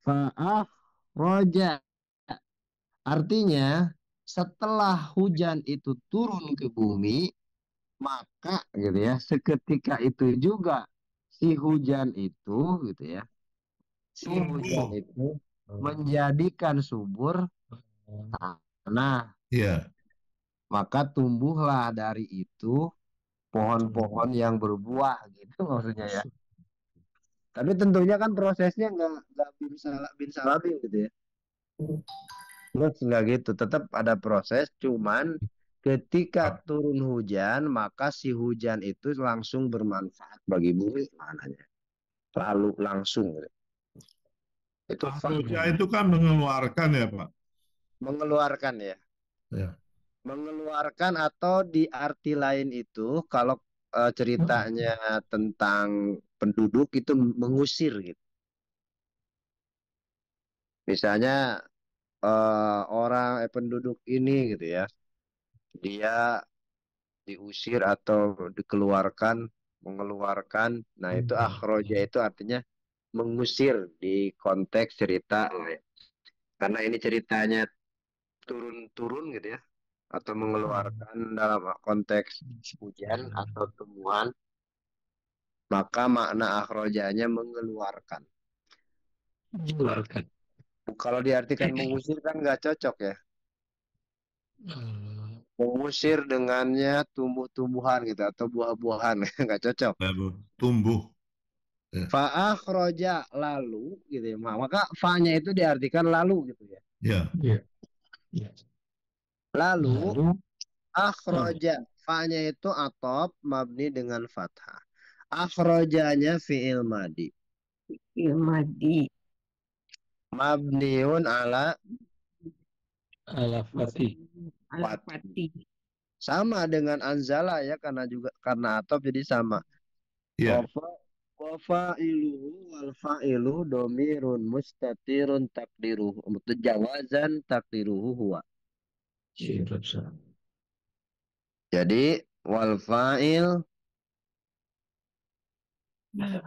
Fa'ah roja. Artinya setelah hujan itu turun ke bumi, maka gitu ya, seketika itu juga si hujan itu gitu ya. Si hujan Tumbuh. itu menjadikan subur tanah. Iya, Maka tumbuhlah dari itu pohon-pohon yang berbuah gitu maksudnya ya. Tapi tentunya kan prosesnya nggak bin salabim gitu ya. Terus nggak gitu, tetap ada proses. Cuman ketika Pak. turun hujan, maka si hujan itu langsung bermanfaat bagi bumi maknanya. Lalu langsung gitu. Itu Akhroja itu kan mengeluarkan ya Pak. mengeluarkan ya. Ya. Mengeluarkan atau di arti lain itu kalau ceritanya tentang penduduk itu mengusir gitu. Misalnya penduduk ini gitu ya, dia diusir atau dikeluarkan, mengeluarkan. Nah itu akhroja itu artinya mengusir di konteks cerita, karena ini ceritanya turun-turun gitu ya, atau mengeluarkan dalam konteks hujan atau tumbuhan, maka makna akhrojanya mengeluarkan. Mengeluarkan. Kalau diartikan mengusir kan nggak cocok ya. Mengusir dengannya tumbuh-tumbuhan gitu atau buah-buahan nggak cocok. Lalu tumbuh. Fa'akhroja lalu gitu ya. Maka fa-nya itu diartikan lalu gitu ya. Ya. Ya. Lalu akhroja, fa-nya itu atop mabni dengan fathah. Akhrojanya fi'il madi. fi'il madi. Mabniun ala Al-Fatih. Al-Fatih. sama dengan anzala ya, karena atop jadi sama. Ya. Wa fa'iluhu wal fa'ilu domirun mustatirun takdiruhu mutajawazan takdiruhu huwa. Jadi wal fa'il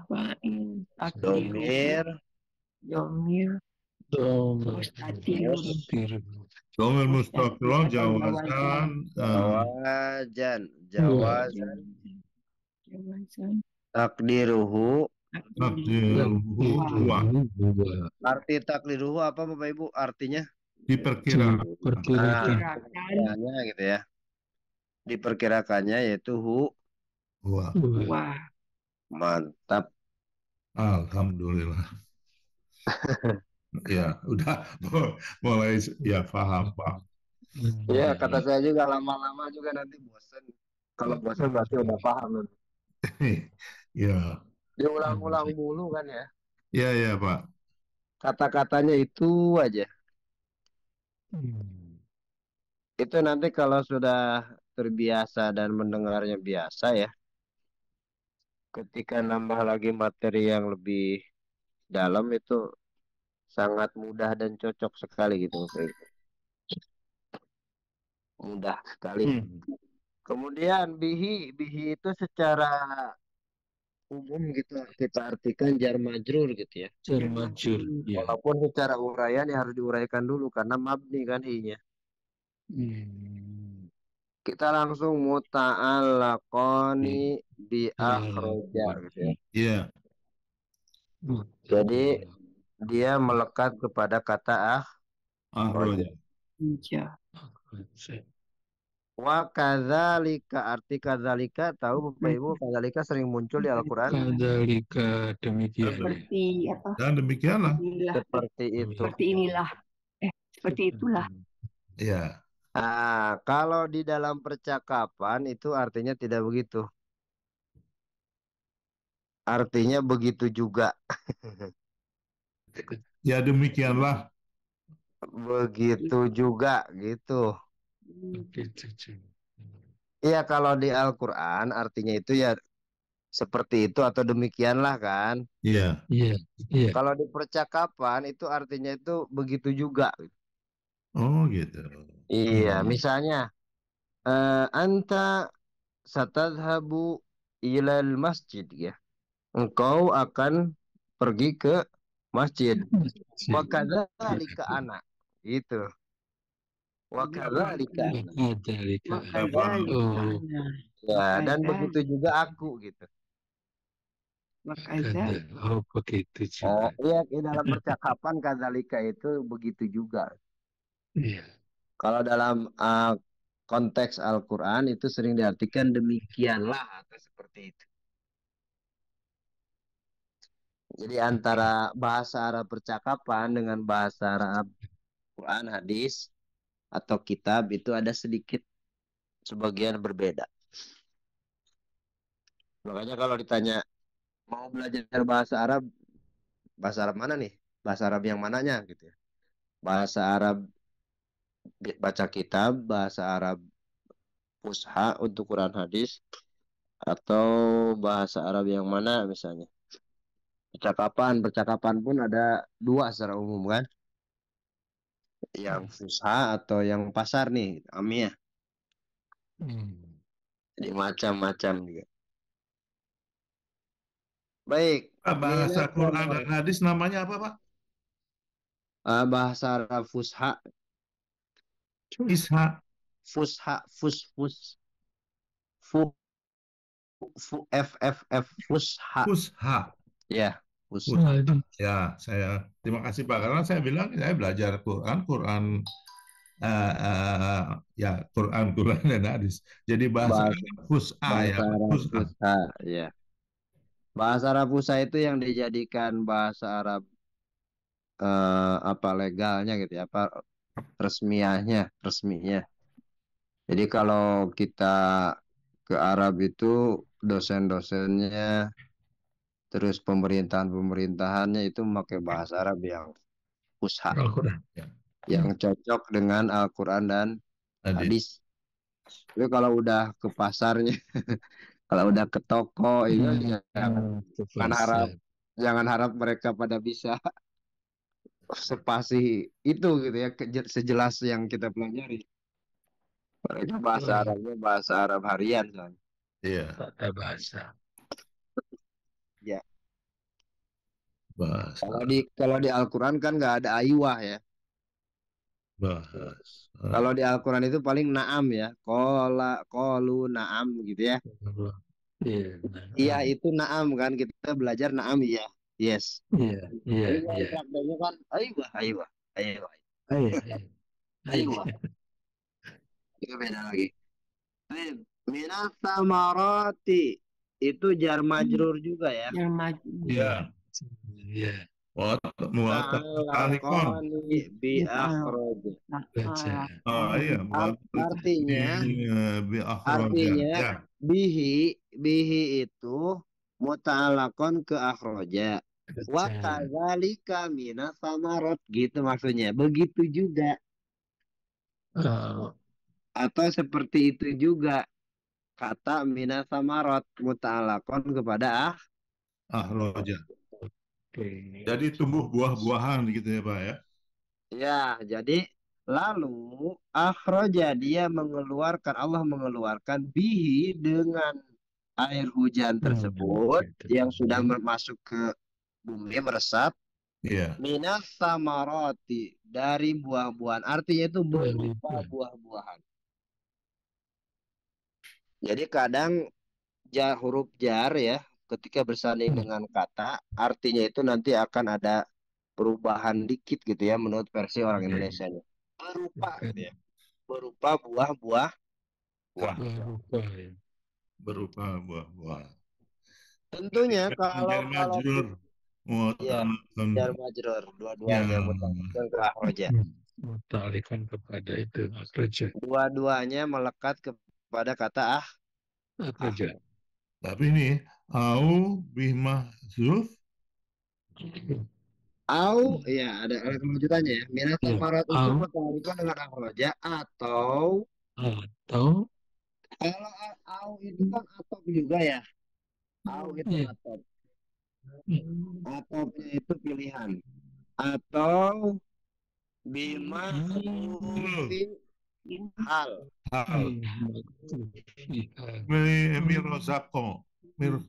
Fa'il. domir Domir. Mustatirun. Domir mustaqilun jawazan. jawazan Jawazan. takdiruhu. Takdiruhu. Arti takdiruhu apa Bapak Ibu artinya? Diperkirakan. Diperkirakannya gitu ya. Diperkirakannya yaitu Wah. Wah. Mantap. Alhamdulillah. Ya, udah mulai ya paham Pak. Ya kata saya juga lama-lama juga nanti bosan. Kalau bosan berarti udah paham. Ya, Diulang-ulang mulu kan ya. ya, ya, Pak. Kata-katanya itu aja. Itu nanti kalau sudah terbiasa dan mendengarnya biasa ya, ketika nambah lagi materi yang lebih dalam itu sangat mudah dan cocok sekali gitu. Mudah sekali. Kemudian bihi itu secara umum gitu kita artikan jar majrur gitu ya. Jar majrur, ya. Walaupun secara uraian ya harus diuraikan dulu karena mabni kan hi-nya. Kita langsung muta'allaqani bi akhraja gitu ya. Iya. Jadi dia melekat kepada kata Akhraja. Iya. wa kadzalika, arti kadzalika tahu Bapak Ibu, kadzalika sering muncul di Al-Qur'an. Kadzalika, demikian. Seperti apa? Dan demikianlah. Inilah. Seperti itu. Seperti inilah. Seperti itulah. Ya. Ah, kalau di dalam percakapan itu artinya tidak begitu. Artinya begitu juga. Ya demikianlah. Begitu juga gitu. Iya, kalau di Al-Qur'an artinya itu ya seperti itu atau demikianlah kan. Iya. Iya, iya. Kalau di percakapan itu artinya itu begitu juga. Oh gitu. Iya, misalnya anta satadhabu ilal masjid ya. Engkau akan pergi ke masjid. Wa kadzalika ana. Gitu. Wa kadzalika ana. Kadzalika. Makanya. Ya, dan begitu juga aku gitu. Makanya. Oh, begitu Oh, juga. iya, di dalam percakapan kadzalika itu begitu juga. Iya. Kalau dalam konteks Al-Qur'an itu sering diartikan demikianlah atau seperti itu. Jadi antara bahasa Arab percakapan dengan bahasa Arab Quran, hadis atau kitab itu ada sedikit sebagian berbeda. Makanya kalau ditanya mau belajar bahasa Arab mana nih? Bahasa Arab yang mananya gitu ya. Bahasa Arab baca kitab, bahasa Arab fusha untuk Quran hadis, atau bahasa Arab yang mana misalnya. Percakapan pun ada dua secara umum kan. Yang fusha atau yang pasar nih, amiyah. Jadi macam-macam juga. Baik. Bahasa Quran dan hadis namanya apa, Pak? Bahasa Arab fusha. Isha. Fusha, fusha. Fusha. Ya, fusha. Ya, saya terima kasih Pak karena saya bilang saya belajar Quran ya Quran dan hadis. Jadi bahasa fusha ya. Arab fusha ya. Bahasa Arab fusha itu yang dijadikan bahasa Arab apa legalnya gitu ya, apa resminya. Jadi kalau kita ke Arab itu dosen-dosennya terus pemerintahannya itu memakai bahasa Arab yang fusha, yang cocok dengan Al-Quran dan hadis. Tapi kalau udah ke pasarnya, kalau udah ke toko itu jangan harap mereka pada bisa sepasi itu gitu ya, sejelas yang kita pelajari. Mereka bahasa Arabnya bahasa Arab harian kan. Iya. Bahasa. Ya. Bahasa. Kalau di Al-Quran kan nggak ada aywah ya. Bahasa. Kalau di Al-Quran itu paling naam ya. Qalu naam gitu ya. Iya itu naam kan, kita belajar naam ya. Yes. Iya. Prakteknya kan aywah. Itu beda lagi. Minas samarati itu jar majrur juga ya. Jar majrur. Iya. Iya. Mu'allaqon bi akhraja. Baca. Iya, Artinya bi akhraja. Ya. bihi itu muta'allaqon ke akhraja. Wa Baca. kadzalika minas samarot gitu maksudnya. Begitu juga Oh, atau seperti itu juga kata minas samarot muta'allaqon kepada Akhraja. oke. Jadi tumbuh buah-buahan gitu ya, Pak ya. ya. Jadi lalu akhraja dia mengeluarkan, Allah mengeluarkan bihi dengan air hujan tersebut Gitu. yang sudah masuk ke bumi meresap Iya. minas samaroti dari buah-buahan, artinya itu berupa Berupa. buah-buahan. Jadi kadang huruf jar ya ketika bersanding dengan kata artinya itu nanti akan ada perubahan dikit gitu ya menurut versi orang Indonesia nya. Berupa gitu ya. Berupa buah-buah. Berupa ya. Berupa buah-buahan. Tentunya Jar kalau majrur. ya jar majrur dua-duanya muta'alliqon ke akhraja. Muta'alliqon kepada itu akhraja. Dua-duanya melekat kepada kata Akhraja. Tapi ini au bih mahzuf. au ya ada kelanjutannya ya. Minas Ya, samarat itu au muta'alliqon dengan akhraja atau atau kalau au itu kan atop juga ya. Au itu ya. atop. Atopnya itu pilihan. Atau bima hal. Hal. Mirozako. Min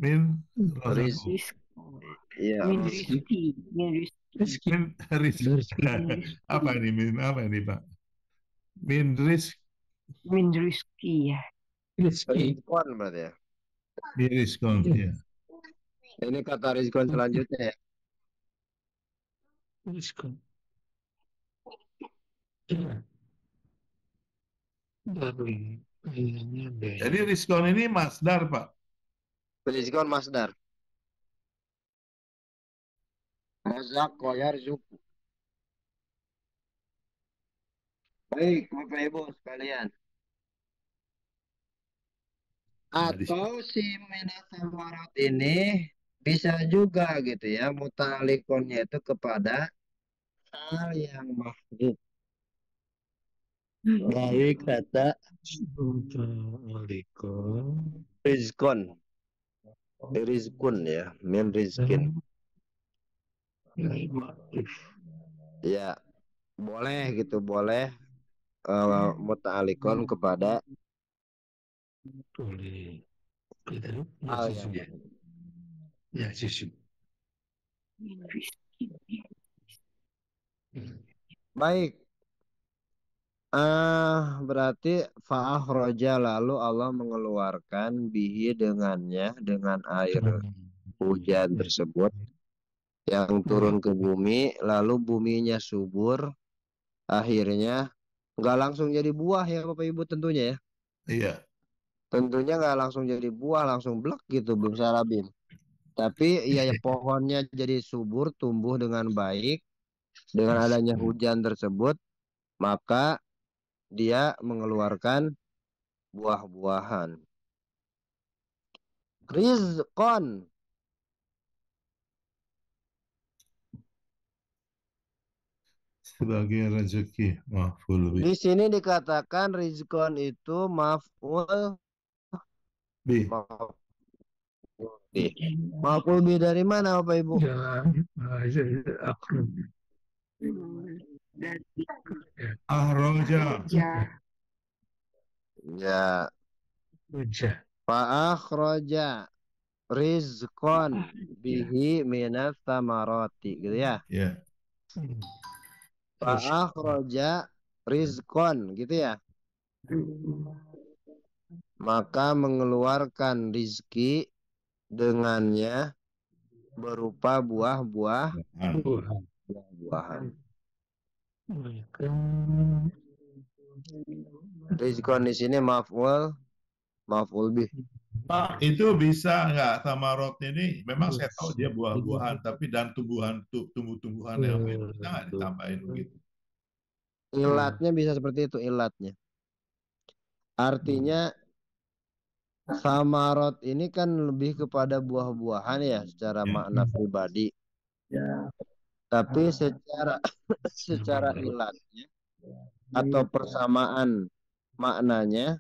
Rozako. Rizko. ya Min rizki. Rizki. Rizki. Apa ini min? Apa ini Pak? Min Min rizki ya. Rizki. rizkon berarti ya. rizkon. Ya. Ini kata rizkon selanjutnya ya. Rizki. Ya. Dari kayaknya deh. Jadi rizkon ini masdar Pak. Rizkon masdar. Razaqo yarzuqu. Baik, Bapak Ibu sekalian. Atau si minas samarat ini bisa juga gitu ya muta'alliqonnya itu kepada hal yang mahdzuf. Dari kata Muta'alliqon. rizkon. Rizkun ya, min rizkin. Ya, boleh gitu, boleh muta'alliqon kepada Boleh. Gitu. hal yang Ya, sisi. Min rizki. baik. Berarti fa'akhraja lalu Allah mengeluarkan bihi dengannya dengan air hujan tersebut yang turun ke bumi, lalu buminya subur, akhirnya nggak langsung jadi buah ya Bapak Ibu tentunya ya. Iya. Tentunya nggak langsung jadi buah, langsung blek gitu Bim Sarabim. Tapi ya pohonnya jadi subur, tumbuh dengan baik dengan adanya hujan tersebut, maka dia mengeluarkan buah-buahan. Rizqon. Sebagai rezeki maf'ul bih. Di sini dikatakan rizqon itu maf'ul Bih. Maf'ul bih dari mana Bapak Ibu? Ahroja. Ya. Fa'akhroja rizqon bihi minas samaroti gitu ya. Ya. Fa'akhroja rizqon gitu ya. Maka mengeluarkan rizki dengannya berupa buah-buahan. Rizqon di sini maf'ul bih. Pak, itu bisa nggak samarot ini? Memang saya tahu dia buah-buahan, tapi dan tumbuh-tumbuhan yang lain bisa nggak ditambahin begitu? Ilatnya bisa seperti itu ilatnya. Artinya samarot ini kan lebih kepada buah-buahan ya secara Ya. makna pribadi. Tapi secara ilatnya atau persamaan maknanya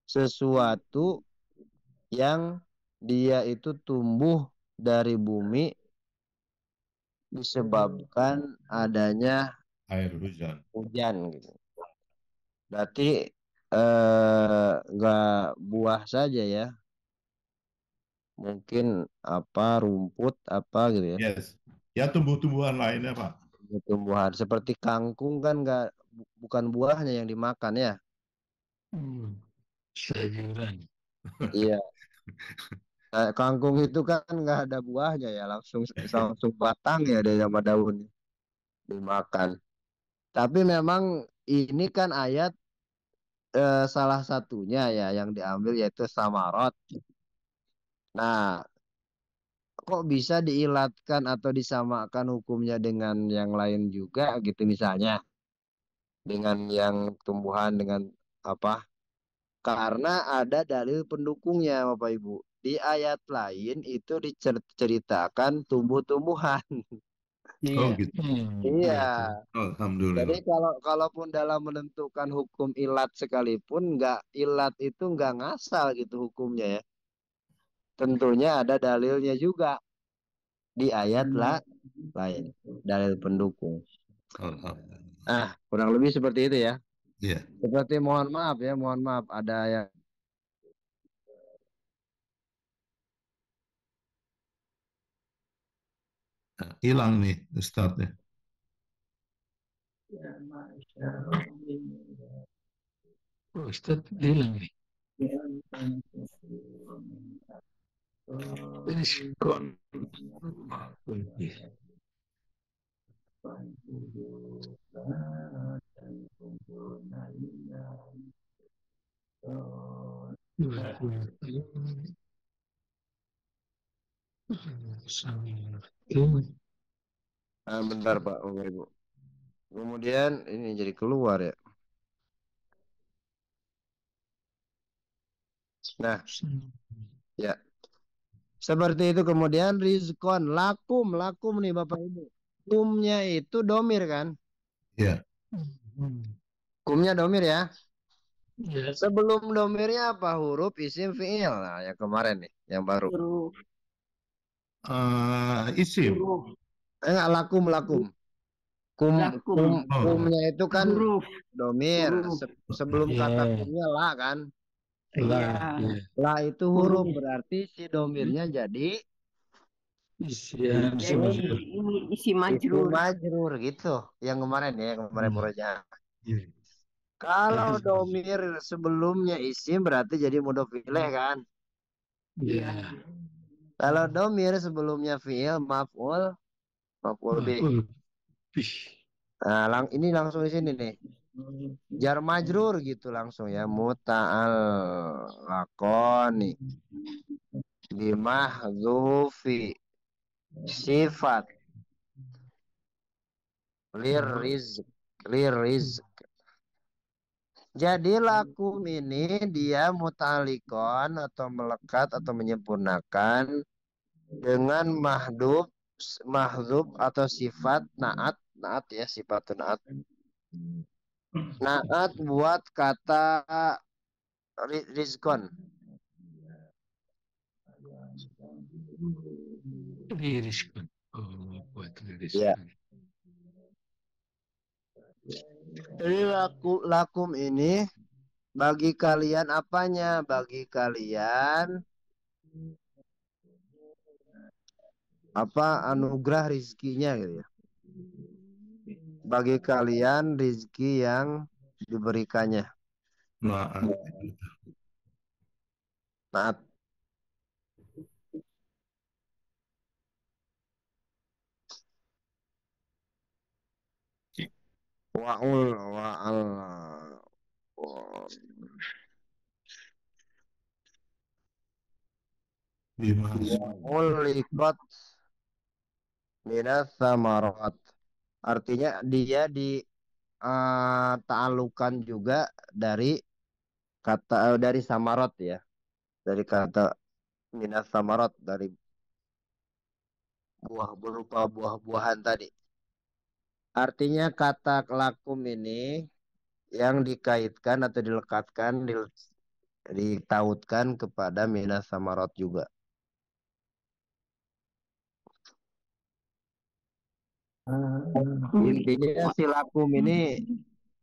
sesuatu yang dia itu tumbuh dari bumi disebabkan adanya Air hujan. hujan gitu. Berarti nggak buah saja ya, mungkin apa rumput apa gitu ya, Yes. Ya tumbuh-tumbuhan lainnya, Pak. tumbuhan seperti kangkung kan nggak bukan buahnya yang dimakan ya. Sayuran. Iya. Kangkung itu kan nggak ada buahnya ya, langsung batang ya ada sama daunnya dimakan. Tapi memang ini kan ayat salah satunya ya yang diambil yaitu samarot. Nah, kok bisa diilatkan atau disamakan hukumnya dengan yang lain juga gitu misalnya dengan yang tumbuhan dengan apa? Karena ada dalil pendukungnya Bapak Ibu. Di ayat lain itu diceritakan tumbuh-tumbuhan. Oh Iya. gitu. Iya. Jadi Alhamdulillah. kalaupun dalam menentukan hukum ilat sekalipun nggak ilat itu nggak ngasal gitu hukumnya ya. Tentunya ada dalilnya juga di ayat lain, dalil pendukung. Alhamdulillah. Kurang lebih seperti itu ya. Iya. Seperti mohon maaf ada yang Nah, hilang nih Ustadznya. Oh, Ustaz hilang nih. Diskon. bentar Pak, Bapak Ibu. Kemudian ini jadi keluar ya. Nah, ya. Seperti itu kemudian rizkon lakum nih Bapak Ibu. Kumnya itu domir kan? Iya. Kumnya domir ya. Yes. Sebelum domirnya apa? Huruf isim fiil. Nah, yang kemarin nih, yang baru. Huruf. Isim. Enggak lakum. Lakum. Kumnya itu kan Huruf. domir. Huruf. Sebelum kata Iya. kumnya la kan. Lah, Iya. iya. La itu huruf berarti si domirnya jadi Isian Jadi ini isi majrur. majrur gitu. Yang kemarin ya, yang kemarin murojaah. Kalau domir sebelumnya isim berarti jadi mudhof ilaih kan. Iya. Kalau domir sebelumnya fiil maf'ul bih. Nah, ini langsung di sini nih. Jar majrur gitu langsung ya. Muta'al lakoni bimahzufi sifat lirizq. Jadi lakum ini dia mutalikon atau melekat atau menyempurnakan dengan mahdzub atau sifat naat ya, sifat naat. Naat buat kata rizkon. Liriskan. Oh, buat liriskan. Ya. Jadi lakum ini bagi kalian apanya? Bagi kalian apa anugerah rizkinya gitu ya. Bagi kalian rizki yang diberikannya. Naat. Wa'al. bima Ulikot minas samarat. Artinya dia di ta'alukan juga dari kata dari samarot ya. Dari kata minas samarot, dari buah berupa buah-buahan tadi. Artinya kata lakum ini yang dikaitkan atau dilekatkan, ditautkan kepada minas samarot juga. Intinya si lakum ini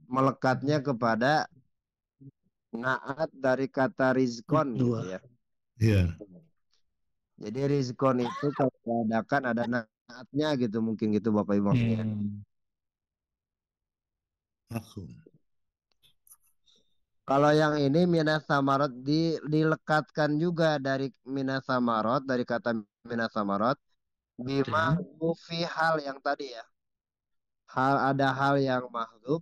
melekatnya kepada naat dari kata rizkon gitu ya. ya Jadi rizkon itu kalau diadakan ada naatnya gitu, mungkin gitu Bapak Ibu maksudnya. aku Kalau yang ini minas samarot dilekatkan juga dari minas samarot, dari kata minas samarot, bima fi hal yang tadi ya. Ada hal yang mahdzuf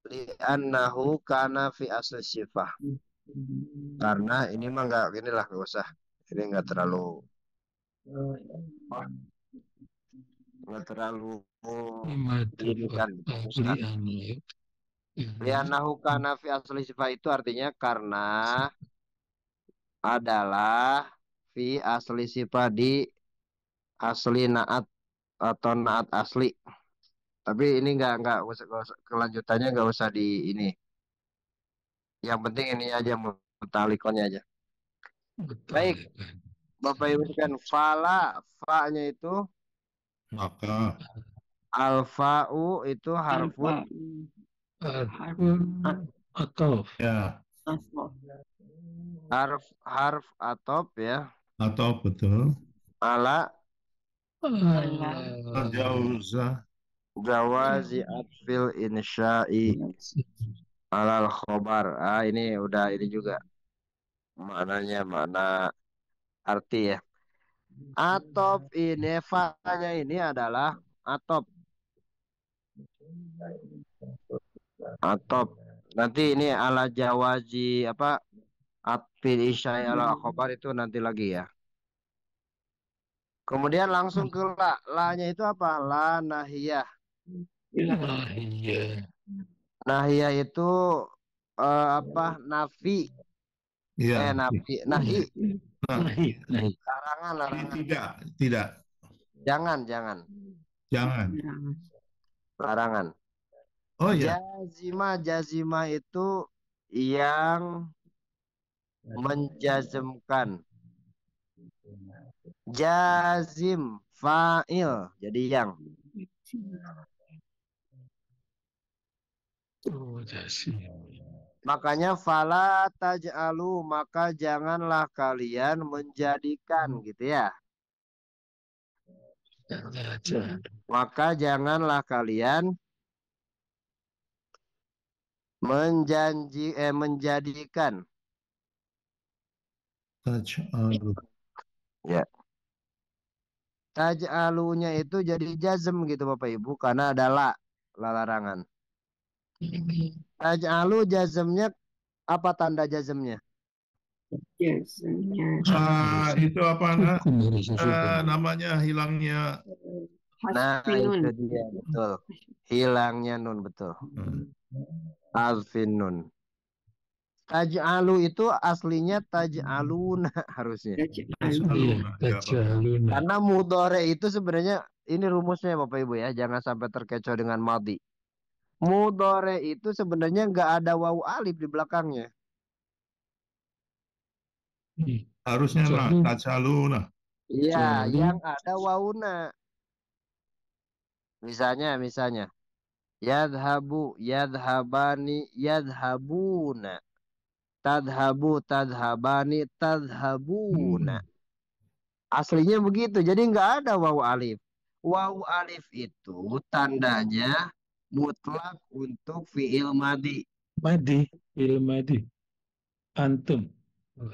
li'annahu kana fi asli sifah. Karena ini mah nggak usah. Ini nggak terlalu ini kan. Li'annahu kana fi asli sifah itu artinya karena adalah fi asli sifat di asli naat atau naat asli. Tapi ini nggak usah, kelanjutannya nggak usah di ini. Yang penting ini aja mutalikonnya aja. Baik, Bapak Ibu kan fa-nya itu maka alfa'u itu harfun atau ya harf atop ya, atau betul ala jauza jawazi atfil insya'i alal khobar. Ini udah ini juga maknanya, makna arti ya. Atop ini fa-nya ini adalah atop. Atop. Nanti ini ala jawazi apa? Atfil isya'i ala khobar itu nanti lagi ya. Kemudian langsung ke la. La-nya itu apa? La nahiyah. Nahiyah itu apa? Nafi. ya Nafi. Nahi. Larangan. tidak Jangan. Larangan. oh ya Jazima itu yang menjazmkan. Jazim fa'il jadi yang. Makanya fala taj'alu, maka janganlah kalian menjadikan gitu ya. Maka janganlah kalian menjadikan. taj'alu Ya. Taj'alunya itu jadi jazm gitu Bapak Ibu karena ada la larangan. Taj'alu jazmnya apa tanda jazmnya? itu apa namanya hilangnya Nah, itu dia betul. Hilangnya nun betul. Alfin nun. Taj'alu itu aslinya taj'aluna harusnya. Karena mudhore itu sebenarnya ini rumusnya Bapak Ibu ya, jangan sampai terkecoh dengan madhi. Mudhore itu sebenarnya nggak ada wawu alif di belakangnya. harusnya taj'aluna. Iya, yang ada wawuna. Misalnya yadhabu, yadhabani, yadhabuna. Tadhabu, tadhabani, tadhabuna. Aslinya begitu. Jadi nggak ada wawu alif. Wawu alif itu tandanya mutlak untuk fi'il madi. Fi'il madi. Antum.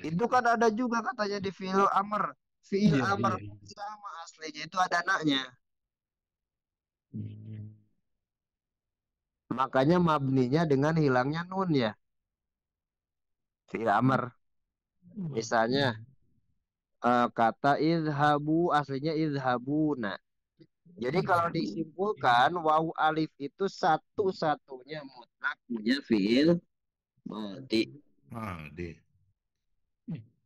Itu kan ada juga katanya di fi'il amr. Fi'il amr sama aslinya itu ada anaknya. Makanya mabninya dengan hilangnya nun ya. Fi'il amr. Misalnya kata idhabu aslinya idhabuna. Jadi kalau disimpulkan wawu alif itu satu-satunya mutlak punya fiil madi. Madi.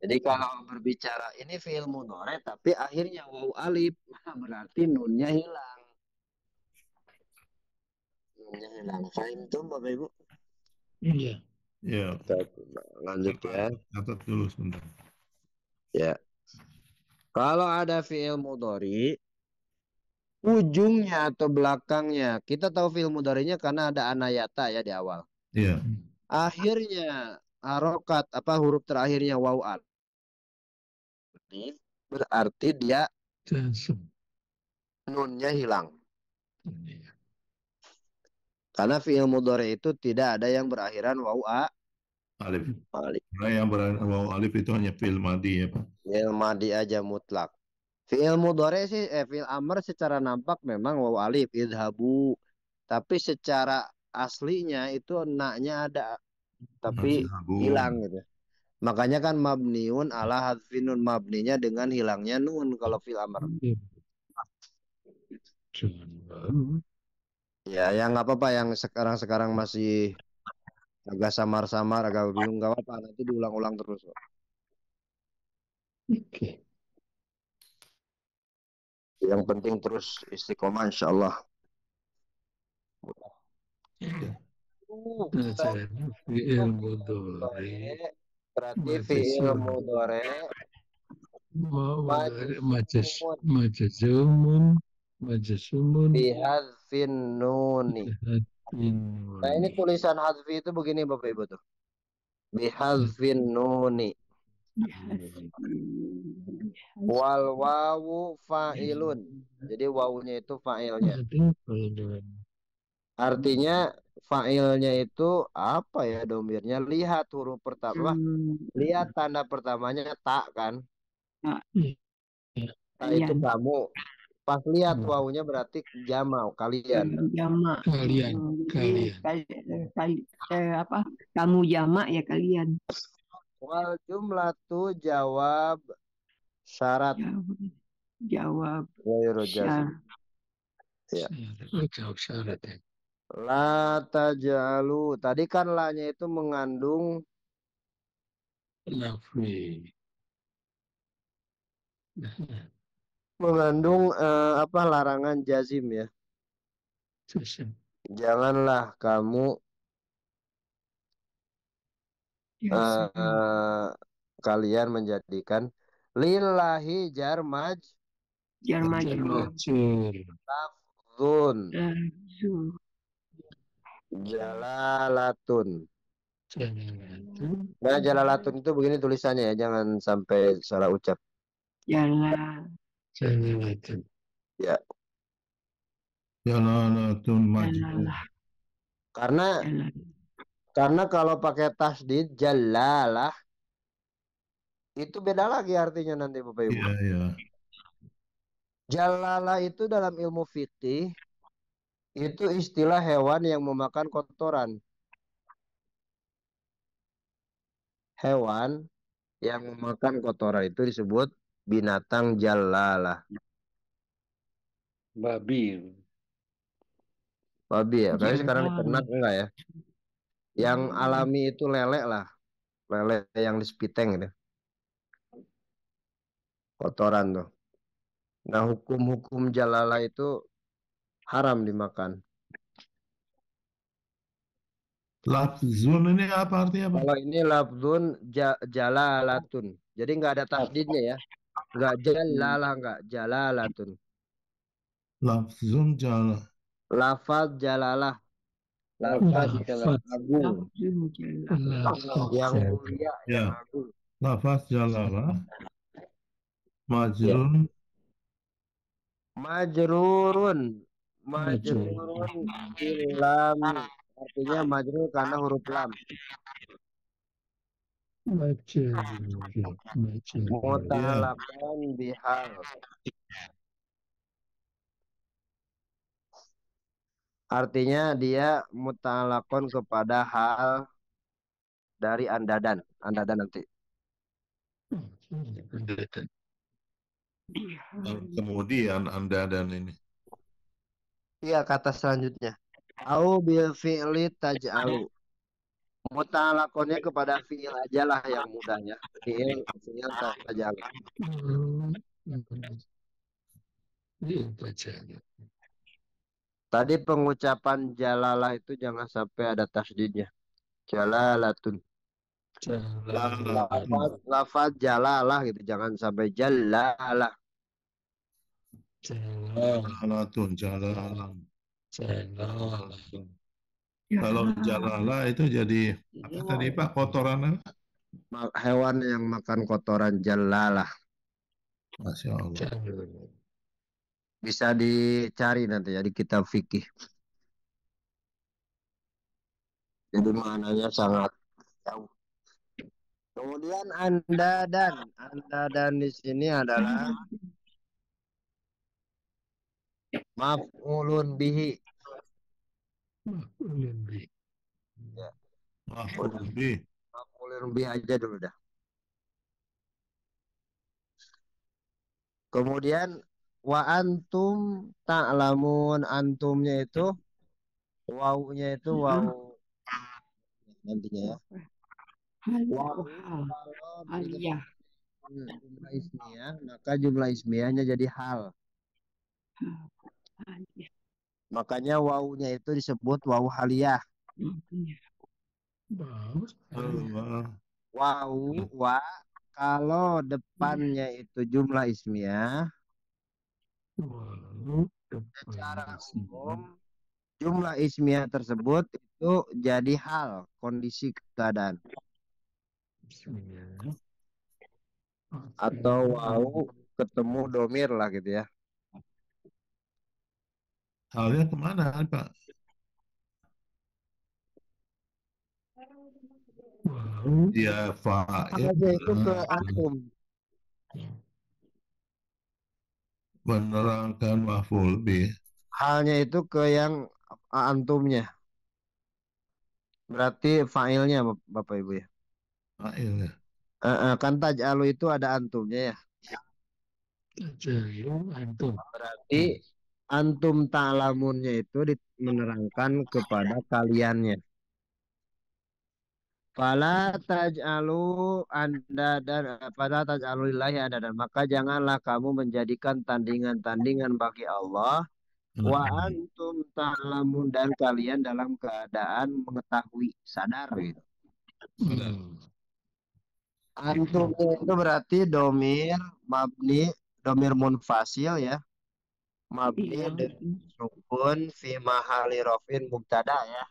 Jadi kalau berbicara ini fiil mudhari tapi akhirnya wawu alif, berarti nunnya hilang. Nunnya hilang. Fahim tuh Bapak Ibu? Iya. Ya, Lanjut ya. catat dulu sebentar. Ya. Kalau ada fiil mudhari ujungnya atau belakangnya, kita tahu fiil mudharinya karena ada anayata ya di awal. Iya. Akhirnya harokat huruf terakhirnya wawu alif, berarti dia Langsung. nunnya hilang. Iya. Karena fiil mudhari itu tidak ada yang berakhiran wawu Alif. alif. Nah, yang wawu alif itu hanya fiil madi ya, Pak. Fiil madi aja mutlak. Fiil mudhari sih fiil amr secara nampak memang wawu alif idhabu. Tapi secara aslinya itu naknya ada tapi Idhabu. hilang gitu. Makanya kan mabniun ala hadfin nun, mabninya dengan hilangnya nun kalau fiil amr. Ya, yang nggak apa-apa yang sekarang masih agak samar-samar, agak bingung nggak apa-apa, nanti diulang-ulang terus. Oke. Yang penting terus istiqomah insyaallah. Fi'il mudhari Berarti fi'il mudhari majzumun bihadzfin nuni. Nah, ini tulisan hadfi itu begini Bapak Ibu tuh. Bihadzfin nuni. Wal wawu fa'ilun. Jadi wawunya itu fa'ilnya. Artinya fa'ilnya itu apa ya domirnya? Lihat huruf pertama. Lihat tanda pertamanya tak kan? Tak itu kamu. Pas lihat wawunya berarti jama kalian. Jama. Kalian. Kamu jama ya kalian. Wal jumlatu jawab syarat. Jawab syarat. Ya. Jawab syarat ya. La tajalu. Tadi kan la-nya itu mengandung Nafi. mengandung larangan jazim ya. Janganlah kamu kalian menjadikan lillahi jar majrur lafzun jalalatun. Nah, jalalatun itu begini tulisannya ya, jangan sampai salah ucap. Jalalatun. Ya. Jalalatun majrur. Karena kalau pakai tasdid jalalah itu beda lagi artinya nanti Bapak Ibu. Iya, iya. Jalalah itu dalam ilmu fikih itu istilah hewan yang memakan kotoran. Hewan yang memakan kotoran itu disebut binatang jalalah. Babi. Babi ya. Kayaknya sekarang ternak enggak ya? Yang alami itu lele lah. Lele yang di spiteng gitu. Kotoran tuh. Nah, hukum-hukum jalalah itu haram dimakan. Lafzun ini apa artinya, Pak? Kalau ini lafzun jalalatun. Jadi nggak ada tasdidnya ya. Nggak jalalah, nggak jalalatun. Lafzun jala. Lafaz jalalah. Lafaz agung. Yang mulia, yang agung. Lafaz jalalah. Majrun. Majrurun. Majrurun lam. Artinya majrur karena huruf lam. Mutalaqan bihal. Artinya dia mutalaqon kepada hal dari andadan. Andadan nanti. Kemudian Anda dan ini. Iya, kata selanjutnya. Au bil fi'li taj'alu. Muta'alakonnya kepada fi'il aja lah yang mudah ya. Fi'il taj'alu. Itu aja. Tadi pengucapan jalalah itu jangan sampai ada tasdidnya. Jalalatun. Lafaz jalalah gitu. Jangan sampai jalalah. Jalalatun, jalalah. Kalau jalalah itu jadi apa tadi Pak? Kotoran apa? Hewan yang makan kotoran jalalah. Masya Allah. Bisa dicari nanti ya di kitab fikih. Jadi maknanya sangat jauh. Kemudian anda dan di sini adalah maf'ulun bihi. Ya, Maf'ul bih. maf'ulun bihi aja dulu dah. Kemudian wa antum ta'lamun, antumnya itu wawunya itu wawu nantinya ya. Wawu kalau Aliyah. jumlah ismiyah, maka jumlah ismiyahnya jadi hal. Makanya wawunya itu disebut wawu haliyah. Wawu wa kalau depannya itu jumlah ismiyah, secara umum jumlah ismiyah tersebut itu jadi hal, kondisi keadaan. Atau wawu ketemu domir lah gitu ya. Halnya kemana Pak? Ya fa'il Aja itu ke antum. menerangkan maf'ul bih. Halnya itu ke yang antumnya. Berarti fa'ilnya Bapak Ibu ya. Fa'il ya. Kan taj'alu itu ada antumnya ya. Berarti antum ta'lamunnya itu menerangkan kepada kaliannya. Fala taj'alu anda dan fala taj'alu lillahi anda dan maka janganlah kamu menjadikan tandingan-tandingan bagi Allah wa antum ta'lamun dan kalian dalam keadaan mengetahui sadar gitu. Antum itu berarti domir mabni, domir munfasil ya. Mabni dengan sukun fi mahali rofin mubtada ya.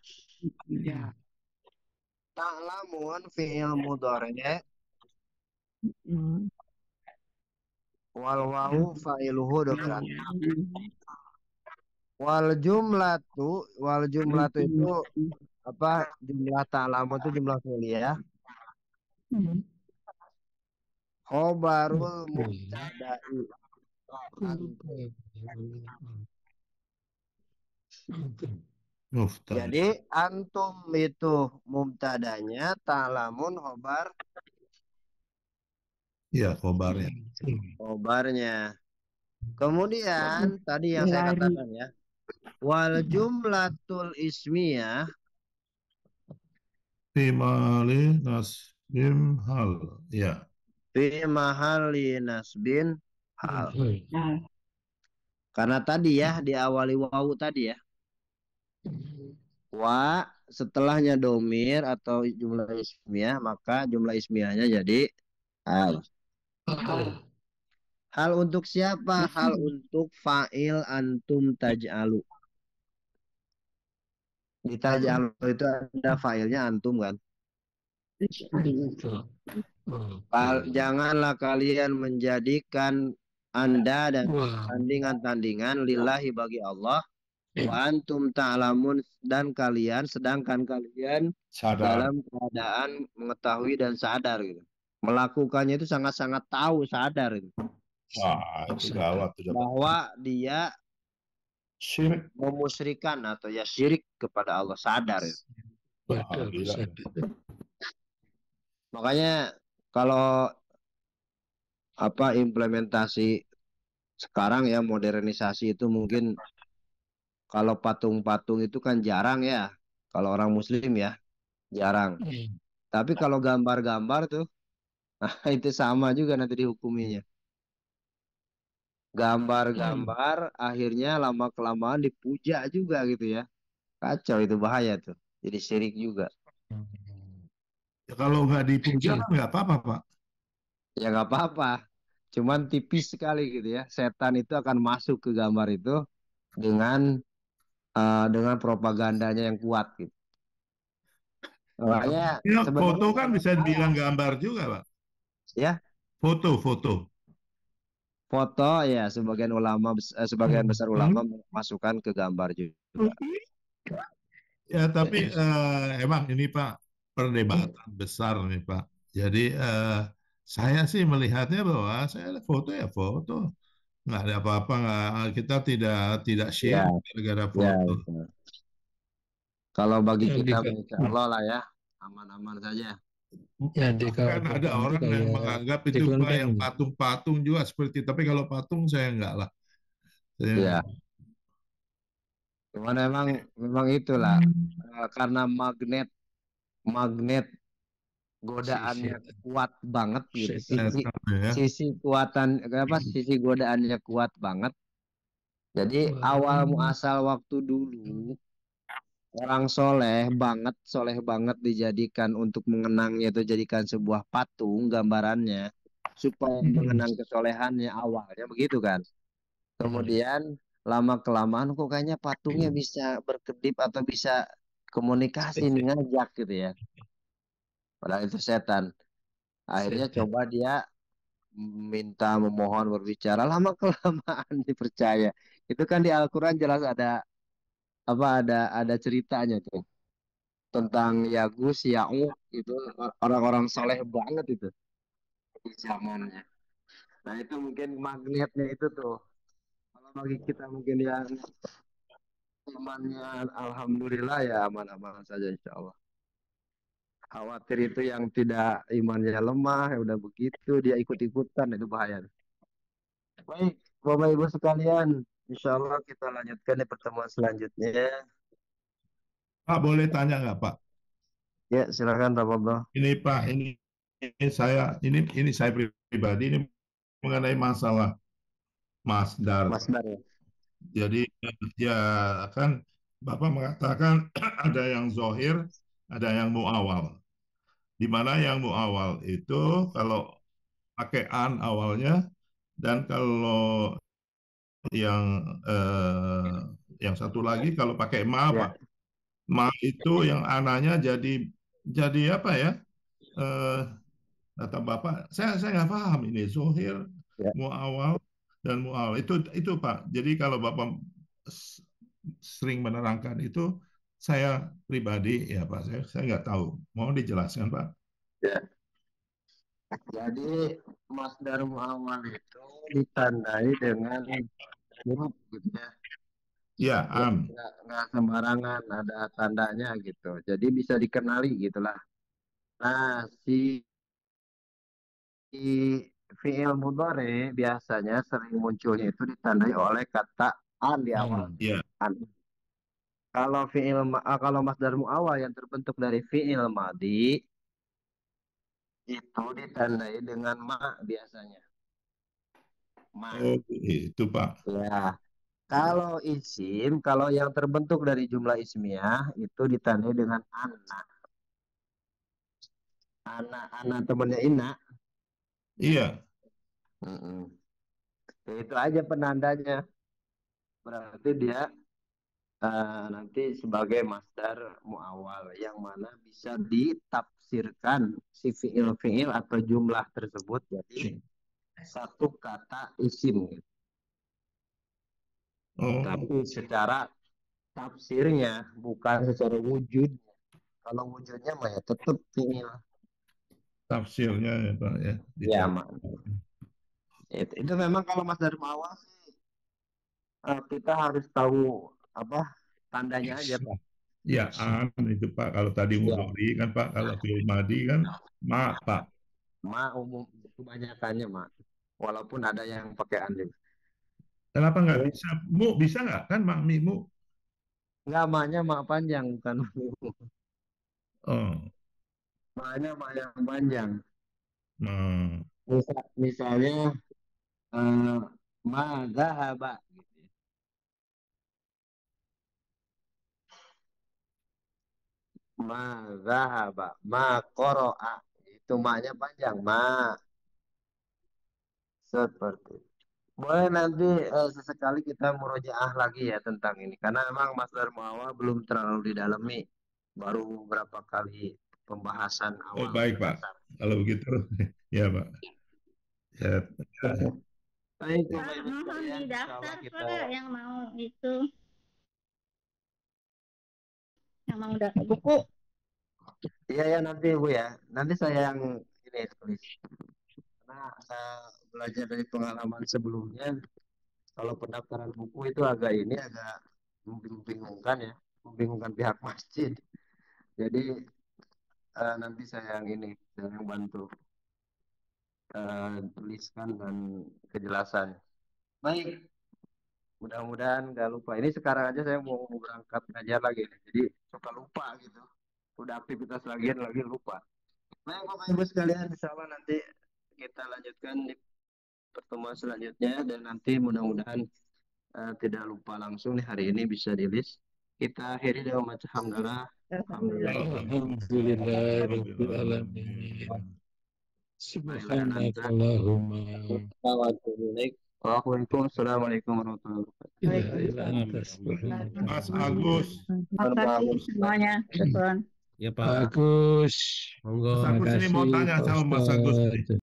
Ta'lamun fi'il mudhari' wal wawu fa'iluhu domir wal jumlatu itu apa, jumlah ta'lamun itu jumlah fi'liyah. Khobarul mubtada'i. Jadi antum itu mubtadanya, ta'lamun khobar. Ya, khobarnya. Khobarnya. Kemudian tadi yang saya katakan ya. Wal jumlatul ismiyah fi mahali nasbin hal. Ya. fi mahali nasbin hal. Karena tadi ya diawali wawu tadi ya. Wa setelahnya domir atau jumlah ismiyah, maka jumlah ismiyahnya jadi hal. Hal untuk siapa? Hal untuk fa'il antum taj'alu. Di taj'alu itu ada fa'ilnya antum kan? Janganlah kalian menjadikan anda dan tandingan-tandingan lillahi bagi Allah. Wa antum ta'lamun dan kalian sedangkan kalian dalam keadaan mengetahui dan sadar gitu. Melakukannya itu sangat-sangat tahu, sadar gitu. Wah, itu gawat bahwa dia syirik, memusyrikan atau ya syirik kepada Allah, sadar gitu. Makanya kalau implementasi Sekarang ya modernisasi itu mungkin kalau patung-patung itu kan jarang ya. Kalau orang Muslim ya jarang. Tapi kalau gambar-gambar tuh, nah itu sama juga nanti dihukuminya. Gambar-gambar akhirnya lama-kelamaan dipuja juga gitu ya. Kacau, itu bahaya tuh. Jadi syirik juga. Ya, kalau nggak dipuja kan nggak apa-apa, Pak. Ya nggak apa-apa. Cuman tipis sekali gitu ya. Setan itu akan masuk ke gambar itu dengan propagandanya yang kuat gitu. Makanya Ya, foto sebenarnya kan bisa dibilang gambar juga, Pak. ya Foto. foto ya sebagian besar ulama masukkan ke gambar juga. Ya, tapi emang ini Pak perdebatan besar nih Pak. Jadi saya sih melihatnya bahwa saya foto ya foto, nggak ada apa-apa, kita tidak Ya, share gara-gara ya, foto. betul. Kalau bagi Yang kita di- insya Allah lah ya aman-aman saja. Yang di Kan ada kabupaten itu orang yang kayak menganggap di itu Pak kelenteng yang ini. patung-patung juga seperti, tapi kalau patung saya enggak lah. Ya, Saya, cuman memang itulah karena magnet godaannya Sisi kuat banget gitu. setan. ya. Sisi godaannya kuat banget. Jadi awal muasal waktu dulu orang soleh banget dijadikan untuk mengenangnya itu jadikan sebuah patung gambarannya supaya mengenang kesolehannya awalnya begitu kan. Kemudian lama kelamaan kok kayaknya patungnya bisa berkedip atau bisa komunikasi nih, ngajak gitu ya. Padahal itu setan. Akhirnya Setan. coba dia memohon berbicara, lama kelamaan dipercaya. Itu kan di Al-Qur'an jelas ada ceritanya tuh tentang Yagus, Ya'uq itu orang-orang soleh banget itu di zamannya. Nah, itu mungkin magnetnya itu tuh. Kalau bagi kita mungkin yang imannya alhamdulillah ya aman-aman saja insya Allah. Khawatir itu yang tidak imannya lemah, ya udah begitu dia ikut-ikutan itu bahaya. Baik, Bapak Ibu sekalian, insya Allah kita lanjutkan di pertemuan selanjutnya. Pak boleh tanya nggak Pak? Ya, silakan Pak Bobo. Ini Pak, ini saya pribadi ini mengenai masalah masdar. Mas Dar ya. Jadi ya kan Bapak mengatakan ada yang zohir, ada yang muawal. Di mana yang muawal itu kalau pakai an awalnya, dan kalau yang satu lagi kalau pakai ma, Ya. Pak. Ma itu yang ananya jadi apa ya? Kata Bapak, saya nggak paham ini zohir, Ya. muawal dan muawal itu Pak. Jadi kalau Bapak sering menerangkan itu, saya pribadi ya Pak, saya nggak tahu. Mohon dijelaskan Pak. Ya. Jadi masdar muawal itu ditandai dengan huruf gitu ya. Ya, am. Nggak sembarangan ada tandanya gitu. Jadi bisa dikenali gitulah. Nah, si fi'il mudhari biasanya sering munculnya itu ditandai oleh kata an di awal. Ya. An. Kalau masdar muawal yang terbentuk dari fi'il madhi itu ditandai dengan ma biasanya. Ma. Oh, itu Pak. Ya. Kalau yang terbentuk dari jumlah ismiyah itu ditandai dengan anak. Anak temannya ina. Iya. Itu aja penandanya. Berarti dia nanti sebagai masdar muawal yang mana bisa ditafsirkan si fiil atau jumlah tersebut jadi satu kata isim. Oh. Tapi secara tafsirnya bukan secara wujud. Kalau wujudnya mah ya tetap fiil. Tafsirnya ya Pak ya. Ya, Mak. Itu memang kalau masdar muawal sih kita harus tahu apa tandanya aja Pak. Ya, an itu Pak. Kalau tadi mudhari kan Pak, kalau fi'il madhi kan ma Pak. Ma umum kebanyakannya Ma. Walaupun ada yang pakai an juga. Kenapa nggak bisa? Bisa nggak? Kan makmimu. Enggak, maknya mak panjang bukan. Oh, Maknya mak yang panjang. nah. Misalnya ma dhahaba gitu. Ma dhahaba, ma qara'a. Itu maknya panjang, ma. Seperti itu. Boleh nanti sesekali kita murojaah lagi ya tentang ini. Karena memang Masdar Muawwal belum terlalu didalami. Baru beberapa kali pembahasan Oh, awal baik, Pak. dasar. Kalau begitu, ya, Pak. Ya, Baik, Pak, Bapak Ibu mohon sekalian, insya didaftar Allah kita Pak yang mau itu, yang mau daftar buku. iya ya nanti Bu ya. Nanti saya yang ini tulis. Karena belajar dari pengalaman sebelumnya, kalau pendaftaran buku itu agak membingungkan ya, membingungkan pihak masjid. Jadi nanti saya yang ini, saya yang bantu tuliskan dan kejelasan. Baik, mudah-mudahan nggak lupa. Ini sekarang aja saya mau berangkat ngajar lagi, jadi suka lupa gitu. Udah aktivitas lagi lupa. Baik, Bapak Ibu sekalian, insya Allah nanti kita lanjutkan di pertemuan selanjutnya dan nanti mudah-mudahan tidak lupa langsung nih hari ini bisa di list. Kita akhiri dengan membaca hamdalah. Alhamdulillahirabbil alamin. Subhanakallahumma Waalaikumsalam warahmatullahi wabarakatuh. Mas Agus. Terima kasih semuanya. Ya Pak. Bagus. Monggo. Mas Agus ini mau tanya sama Mas Agus nih.